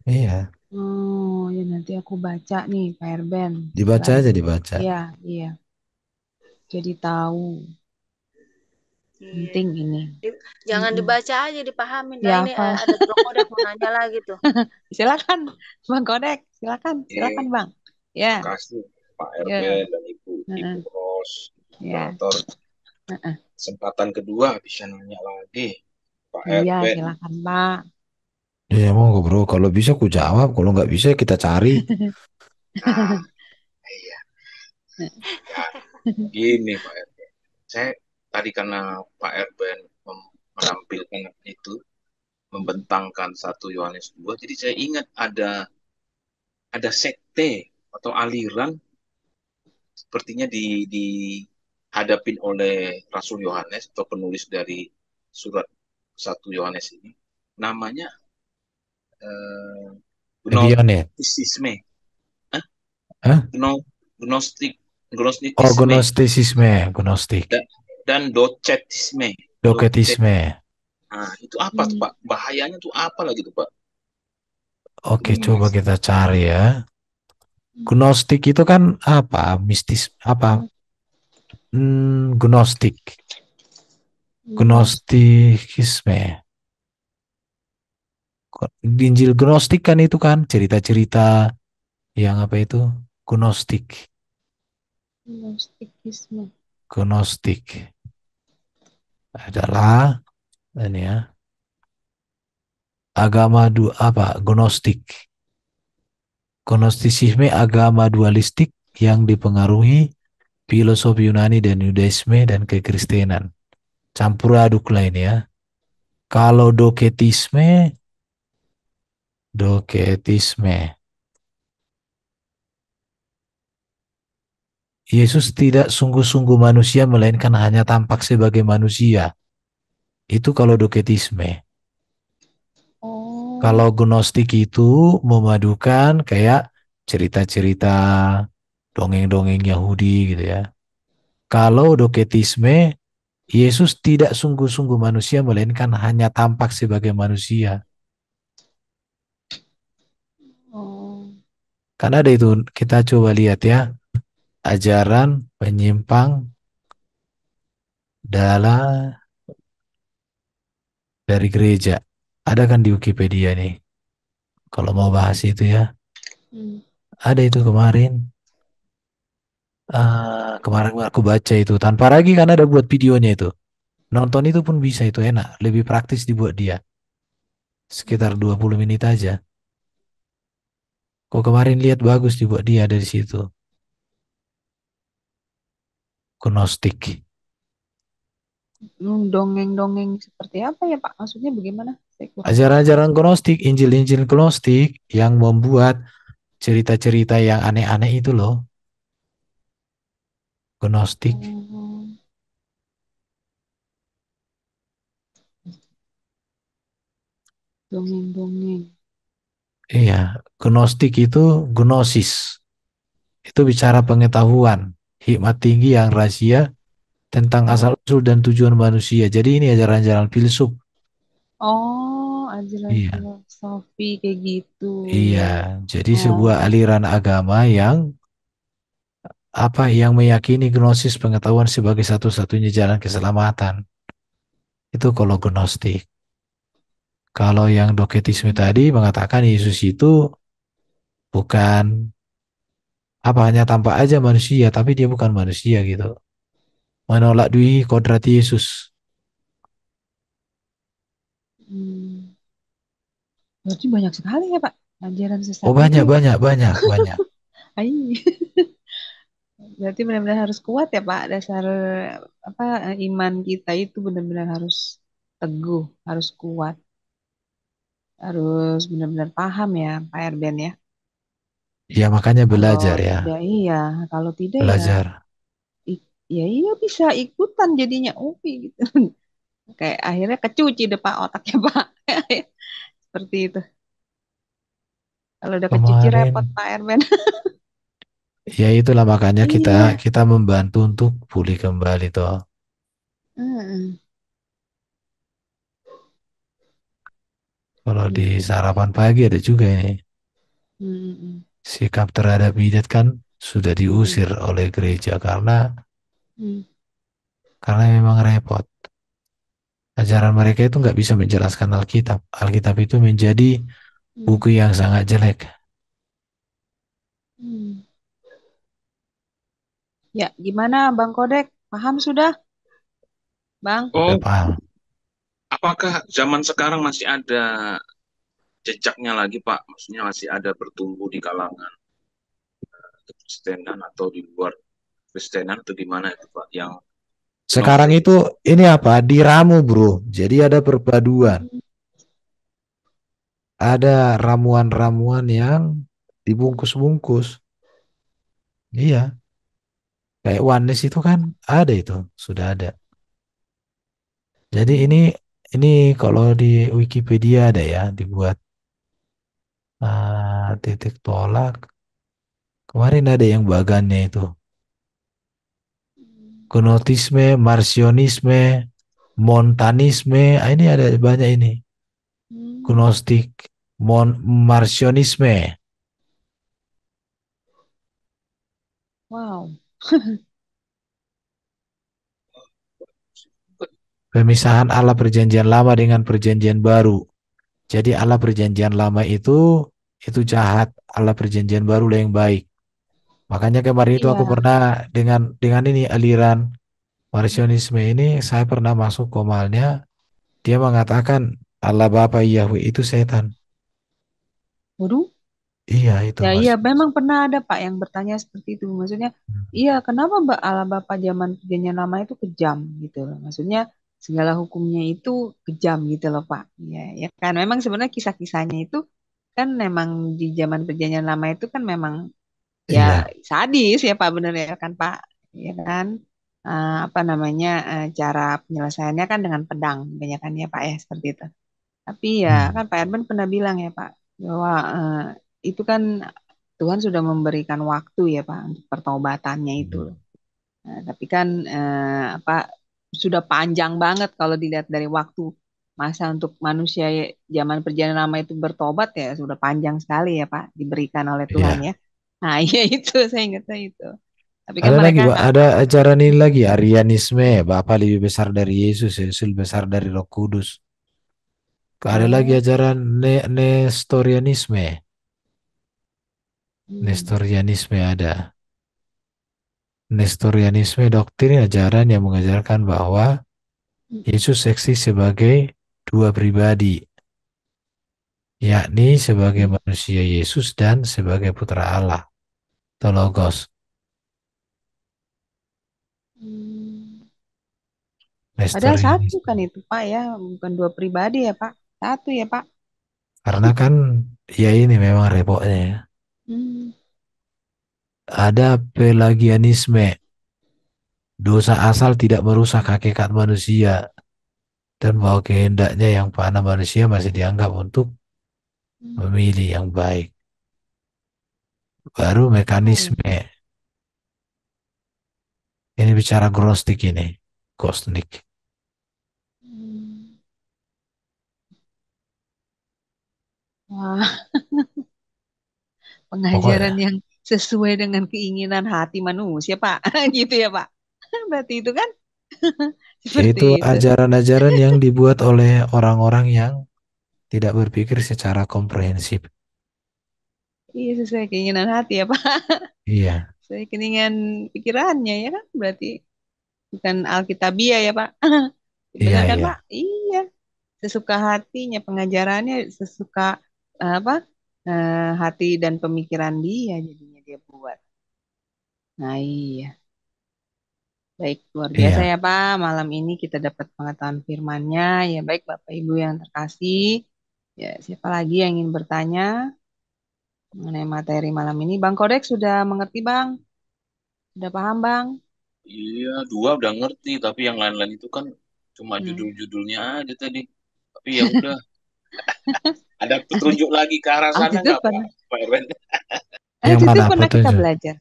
Speaker 1: Iya,
Speaker 2: Oh ya nanti aku baca nih Pak Erben setelah
Speaker 1: dibaca aja
Speaker 2: ini.
Speaker 1: dibaca.
Speaker 2: Iya, iya. Jadi tahu
Speaker 3: Iya.
Speaker 2: penting ini.
Speaker 3: Jangan
Speaker 2: Mm-mm.
Speaker 3: dibaca aja, dipahamin. Nah
Speaker 2: Ya,
Speaker 3: ini
Speaker 2: Pak.
Speaker 3: ada Bro Kodek mau nanya lagi tuh.
Speaker 2: Silakan Bang Kodek, silakan, silakan Bang. Ya,
Speaker 4: Makasih Pak
Speaker 2: ya.
Speaker 4: Erben dan Ibu
Speaker 2: Heeh,
Speaker 4: Ros,
Speaker 2: ya.
Speaker 4: moderator.
Speaker 2: Heeh.
Speaker 4: Kesempatan kedua bisa nanya lagi Pak
Speaker 2: Iya,
Speaker 4: Erben.
Speaker 2: silakan Pak.
Speaker 1: Ya mau bro, kalau bisa ku jawab, kalau nggak bisa kita cari.
Speaker 4: Nah, iya. Ya, gini Pak Erben. Saya tadi karena Pak Erben menampilkan itu, membentangkan 1 Yohanes 2, jadi saya ingat ada sekte atau aliran sepertinya dihadapin oleh Rasul Yohanes atau penulis dari surat 1 Yohanes ini, namanya eh,
Speaker 1: Ebionet.
Speaker 4: Gnostisisme. Hah?
Speaker 1: Hah?
Speaker 4: Gnostik,
Speaker 1: Oh,
Speaker 4: Gnosticisme
Speaker 1: gnostisisme, gnostik.
Speaker 4: dan Docetisme.
Speaker 1: Doketisme.
Speaker 4: Nah, itu apa tuh Pak? Bahayanya tuh apa lagi tuh Pak?
Speaker 1: Oke, coba kita cari ya. Gnostik itu kan apa? Mistis apa? Gnostik. Gnostikisme. Di Injil Gnostik kan itu kan cerita-cerita yang apa itu? Gnostik.
Speaker 2: Gnostikisme.
Speaker 1: Gnostik adalah ini ya, agama apa? Gnostik. Gnostisisme agama dualistik yang dipengaruhi filosofi Yunani dan Yudaisme dan kekristenan. Campur aduk lah ini ya. Kalau doketisme, Yesus tidak sungguh-sungguh manusia melainkan hanya tampak sebagai manusia. Itu kalau doketisme.
Speaker 2: Oh,
Speaker 1: Kalau gnostik itu memadukan kayak cerita-cerita dongeng-dongeng Yahudi gitu ya. Kalau doketisme, Yesus tidak sungguh-sungguh manusia melainkan hanya tampak sebagai manusia.
Speaker 2: oh.
Speaker 1: Kan ada itu, kita coba lihat ya, ajaran penyimpang dalam dari gereja. Ada kan di Wikipedia nih. Kalau mau bahas itu ya,
Speaker 2: Hmm.
Speaker 1: ada itu kemarin. Kemarin aku baca itu tanpa lagi kan ada buat videonya itu. Nonton itu pun bisa, itu enak, lebih praktis dibuat dia. Sekitar 20 menit aja. Kok kemarin lihat bagus dibuat dia dari situ. Gnostik.
Speaker 2: Dongeng-dongeng seperti apa ya Pak? Maksudnya bagaimana? Saya kurang paham.
Speaker 1: Ajaran-ajaran Gnostik, Injil-Injil Gnostik yang membuat cerita-cerita yang aneh-aneh itu loh. Gnostik.
Speaker 2: Oh, dongeng-dongeng.
Speaker 1: Iya, Gnostik itu gnosis. Itu bicara pengetahuan, hikmat tinggi yang rahasia tentang asal-usul dan tujuan manusia. Jadi ini ajaran-ajaran filsuf.
Speaker 2: Oh, ajaran
Speaker 1: Iya.
Speaker 2: filosofi kayak gitu.
Speaker 1: Iya,
Speaker 2: Ya, ya.
Speaker 1: jadi
Speaker 2: Oh,
Speaker 1: sebuah aliran agama yang apa yang meyakini gnosis pengetahuan sebagai satu-satunya jalan keselamatan. Itu kalau gnostik. Kalau yang doketisme tadi mengatakan Yesus itu bukan apa hanya tampak aja manusia, tapi dia bukan manusia gitu. Menolak dui kodrat Yesus.
Speaker 2: hmm. Berarti banyak sekali ya Pak? Ajaran sesat
Speaker 1: Oh
Speaker 2: itu,
Speaker 1: banyak.
Speaker 2: ai, berarti benar-benar harus kuat ya Pak. Dasar apa iman kita itu benar-benar harus teguh, harus kuat, harus benar-benar paham ya Pak Erben ya.
Speaker 1: Ya makanya
Speaker 2: Kalau
Speaker 1: belajar ya,
Speaker 2: tidak iya, kalau tidak ya,
Speaker 1: belajar.
Speaker 2: ya iya bisa ikutan jadinya UPI gitu. Kayak akhirnya kecuci deh Pak otaknya Pak. Seperti itu. Kalau udah kecuci repot
Speaker 1: Kemarin
Speaker 2: Pak Erben.
Speaker 1: ya itulah makanya kita
Speaker 2: Iya.
Speaker 1: kita membantu untuk pulih kembali toh.
Speaker 2: Heeh.
Speaker 1: Kalau di
Speaker 2: Gitu.
Speaker 1: sarapan pagi ada juga ini
Speaker 2: Mm-mm.
Speaker 1: sikap terhadap bidat kan sudah
Speaker 2: Mm.
Speaker 1: diusir oleh gereja
Speaker 2: Mm.
Speaker 1: karena memang repot. Ajaran mereka itu nggak bisa menjelaskan Alkitab. Alkitab itu menjadi
Speaker 2: Mm.
Speaker 1: buku yang sangat jelek.
Speaker 2: Mm. Ya, gimana Bang Kodek? Paham sudah, Bang?
Speaker 1: Udah
Speaker 4: Oh,
Speaker 1: paham.
Speaker 4: apakah zaman sekarang masih ada jejaknya lagi, Pak? Maksudnya masih ada bertumbuh di kalangan Kristenan atau di luar Kristenan atau di mana itu, Pak? Yang
Speaker 1: Sekarang
Speaker 4: gnostik.
Speaker 1: itu ini apa? Diramu, Bro. Jadi ada perpaduan.
Speaker 2: Mm.
Speaker 1: Ada ramuan-ramuan yang dibungkus-bungkus. Iya, kayak Oneness itu kan ada itu, sudah ada. Jadi ini kalau di Wikipedia ada ya, dibuat titik tolak. Kemarin ada yang bagannya itu. Gnotisme, Marcionisme, Montanisme, ini ada banyak ini.
Speaker 2: Mm.
Speaker 1: Gnostik, Marcionisme.
Speaker 2: Wow.
Speaker 1: Pemisahan Allah perjanjian lama dengan perjanjian baru. Jadi Allah perjanjian lama itu jahat, Allah perjanjian baru lah yang baik. Makanya kemarin itu
Speaker 2: Iya.
Speaker 1: aku pernah dengan ini aliran Marcionisme ini saya pernah masuk komalnya, dia mengatakan Allah Bapa Yahweh itu setan.
Speaker 2: Waduh.
Speaker 1: Iya itu
Speaker 2: Ya iya,
Speaker 1: Marcionisme.
Speaker 2: memang pernah ada Pak yang bertanya seperti itu. Maksudnya, iya kenapa Mbak Allah Bapak zaman perjanjian lama itu kejam gitu loh. Maksudnya segala hukumnya itu kejam gitu loh Pak. Ya, ya kan memang sebenarnya kisah-kisahnya itu kan memang di zaman perjanjian lama itu kan memang ya
Speaker 1: Iya.
Speaker 2: sadis ya Pak bener ya kan Pak. Ya kan. Apa namanya cara penyelesaiannya kan dengan pedang, banyak kan ya Pak ya seperti itu. Tapi ya
Speaker 1: Hmm.
Speaker 2: kan Pak Erben pernah bilang ya Pak bahwa itu kan Tuhan sudah memberikan waktu ya Pak untuk pertaubatannya itu loh. Nah, tapi kan apa sudah panjang banget kalau dilihat dari waktu masa untuk manusia zaman perjalanan lama itu bertobat ya sudah panjang sekali ya Pak diberikan oleh Tuhan ya.
Speaker 1: Iya.
Speaker 2: Nah iya itu saya ingatnya itu. Tapi kan
Speaker 1: Ada lagi
Speaker 2: mereka
Speaker 1: Pak,
Speaker 2: nggak
Speaker 1: ada ajaran ini lagi Arianisme, Bapa lebih besar dari Yesus, Yesus lebih besar dari Roh Kudus. Ada lagi
Speaker 2: oh
Speaker 1: ajaran Nestorianisme.
Speaker 2: hmm,
Speaker 1: Nestorianisme ada. Nestorianisme doktrin ajaran yang mengajarkan bahwa Yesus eksis sebagai dua pribadi, yakni sebagai manusia Yesus dan sebagai putra Allah, atau Logos.
Speaker 2: hmm. Padahal satu
Speaker 1: Nestorianisme.
Speaker 2: kan itu Pak ya bukan dua pribadi ya Pak satu ya Pak.
Speaker 1: Karena kan ya ini memang repotnya ya.
Speaker 2: Hmm.
Speaker 1: Ada Pelagianisme. Dosa asal tidak merusak hakikat manusia dan bahwa kehendaknya yang fana manusia masih dianggap untuk memilih yang baik. Baru
Speaker 2: Oh.
Speaker 1: mekanisme. Ini bicara Gnostik ini. Gnostik.
Speaker 2: Hmm. Wah, pengajaran
Speaker 1: Pokoknya
Speaker 2: yang sesuai dengan keinginan hati manusia, Pak. Gitu ya, Pak. Berarti itu kan seperti
Speaker 1: yaitu
Speaker 2: itu.
Speaker 1: ajaran-ajaran yang dibuat oleh orang-orang yang tidak berpikir secara komprehensif.
Speaker 2: Iya, sesuai keinginan hati ya, Pak.
Speaker 1: Iya,
Speaker 2: Sesuai keinginan pikirannya ya kan. Berarti bukan Alkitabiah ya, Pak.
Speaker 1: iya,
Speaker 2: Benar kan,
Speaker 1: iya.
Speaker 2: Pak? Iya. Sesuka hatinya pengajarannya, sesuka apa? hati dan pemikiran dia jadinya dia buat. Nah iya, baik luar biasa
Speaker 1: Iya,
Speaker 2: ya Pak. Malam ini kita dapat pengetahuan firman-Nya. Ya baik Bapak Ibu yang terkasih. Ya siapa lagi yang ingin bertanya mengenai materi malam ini? Bang Kodek sudah mengerti Bang? Sudah paham Bang?
Speaker 4: Iya, dua udah ngerti, tapi yang lain-lain itu kan cuma
Speaker 2: Hmm.
Speaker 4: judul-judulnya aja tadi. Tapi ya udah, ada petunjuk lagi ke arah sana
Speaker 2: Altitude
Speaker 4: nggak Pak?
Speaker 2: pernah,
Speaker 4: Pak Erwin?
Speaker 1: yang
Speaker 2: altitude
Speaker 1: mana
Speaker 2: pernah kita
Speaker 1: petunjuk?
Speaker 2: belajar.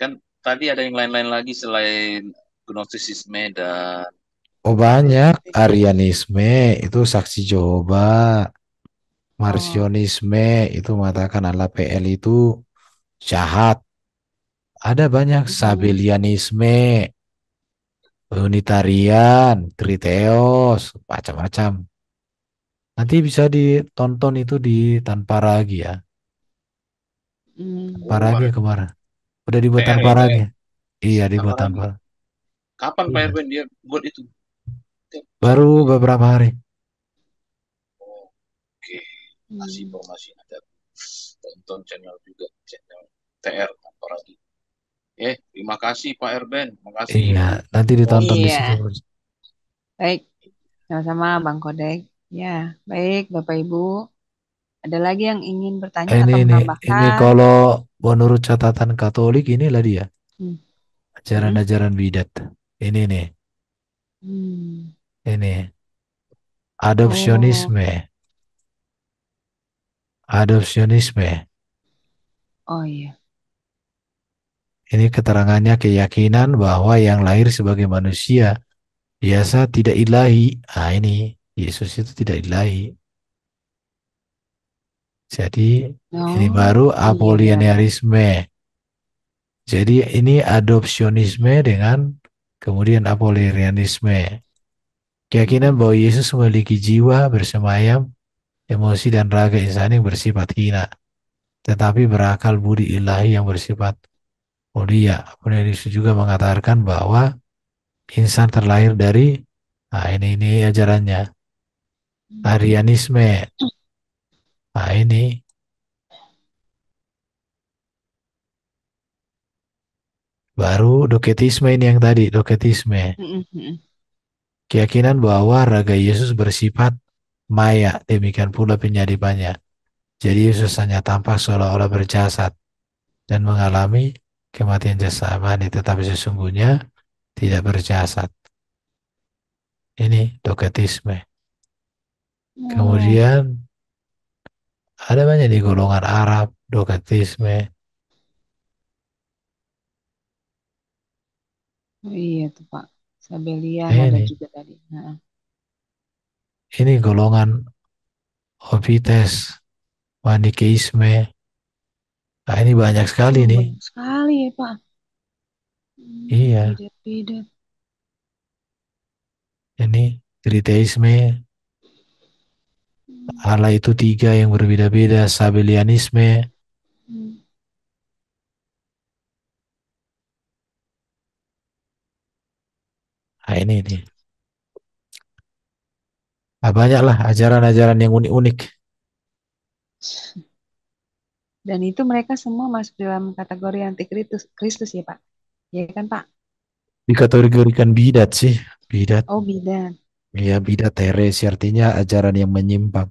Speaker 4: Kan tadi ada yang lain-lain lagi selain Gnostisisme dan
Speaker 1: Oh banyak, Arianisme itu saksi Jehovah,
Speaker 2: Oh,
Speaker 1: Marcionisme itu mengatakan Allah PL itu jahat. Ada banyak,
Speaker 2: hmm,
Speaker 1: Sabellianisme, Unitarian, Triteos, macam-macam. Nanti bisa ditonton itu di Tanpa Ragi ya. Tanpa
Speaker 2: hmm.
Speaker 4: oh,
Speaker 1: Ragi kemarin. Udah dibuat
Speaker 4: TR
Speaker 1: Tanpa
Speaker 4: ya Pak ya?
Speaker 1: Ragi. Iya,
Speaker 4: Tanpa
Speaker 1: dibuat
Speaker 4: lagi.
Speaker 1: Tanpa.
Speaker 4: Kapan Pak
Speaker 1: Iya.
Speaker 4: Erwin dia buat itu?
Speaker 1: Baru beberapa hari.
Speaker 4: Oke, kasih
Speaker 2: Hmm.
Speaker 4: informasi ada tonton channel juga, channel TR Tanpa Lagi. Terima kasih Pak Erben, makasih
Speaker 1: Iya,
Speaker 4: Ibu
Speaker 1: nanti ditonton di
Speaker 4: Romi.
Speaker 1: situ.
Speaker 2: Iya, baik. Sama-sama Bang Kodek. Ya, baik Bapak Ibu. Ada lagi yang ingin bertanya
Speaker 1: Ini
Speaker 2: atau
Speaker 1: nih, ini
Speaker 2: menambahkan?
Speaker 1: kalau menurut catatan Katolik inilah dia,
Speaker 2: Hmm. Hmm.
Speaker 1: ajaran-ajaran bidat. Ini nih,
Speaker 2: Hmm.
Speaker 1: ini
Speaker 2: Oh,
Speaker 1: adopsionisme, adopsionisme.
Speaker 2: oh iya.
Speaker 1: Ini keterangannya keyakinan bahwa yang lahir sebagai manusia biasa tidak ilahi. Ah ini Yesus itu tidak ilahi. Jadi ini baru
Speaker 2: Oh, iya benar-benar.
Speaker 1: apolinearisme. Jadi ini adopsionisme dengan kemudian apolinearisme. Keyakinan
Speaker 2: Hmm.
Speaker 1: bahwa Yesus memiliki jiwa bersemayam, emosi dan raga insani yang bersifat hina, tetapi berakal budi ilahi yang bersifat mulia. Kemudian Yesus juga mengatakan bahwa insan terlahir dari, nah ini ajarannya,
Speaker 2: Hmm.
Speaker 1: Arianisme. Nah ini baru doketisme, ini yang tadi, doketisme.
Speaker 2: Hmm. Hmm.
Speaker 1: Keyakinan bahwa raga Yesus bersifat maya, demikian pula penyadipannya. Jadi Yesus hanya tampak seolah-olah berjasad dan mengalami kematian jasmani, tetapi sesungguhnya tidak berjasad. Ini doketisme.
Speaker 2: Oh,
Speaker 1: Kemudian ada banyak di golongan Arab, doketisme.
Speaker 2: oh iya tuh Pak. Sabelian ada
Speaker 1: Ini,
Speaker 2: juga tadi. Nah.
Speaker 1: ini golongan Opites, Manikeisme. Nah, ini banyak sekali
Speaker 2: Oh,
Speaker 1: nih.
Speaker 2: banyak sekali ya Pak.
Speaker 1: Iya,
Speaker 2: Beda-beda.
Speaker 1: ini Triteisme.
Speaker 2: Hmm.
Speaker 1: Allah itu tiga yang berbeda-beda, Sabellianisme.
Speaker 2: Hmm.
Speaker 1: Nah, ini nih. Nah, banyaklah ajaran-ajaran yang unik-unik.
Speaker 2: Dan itu mereka semua masuk dalam kategori antikristus Kristus ya Pak. Ya kan Pak?
Speaker 1: Dikategorikan bidat sih, bidat.
Speaker 2: Oh bidan.
Speaker 1: Ya, bidat heresi artinya ajaran yang menyimpang.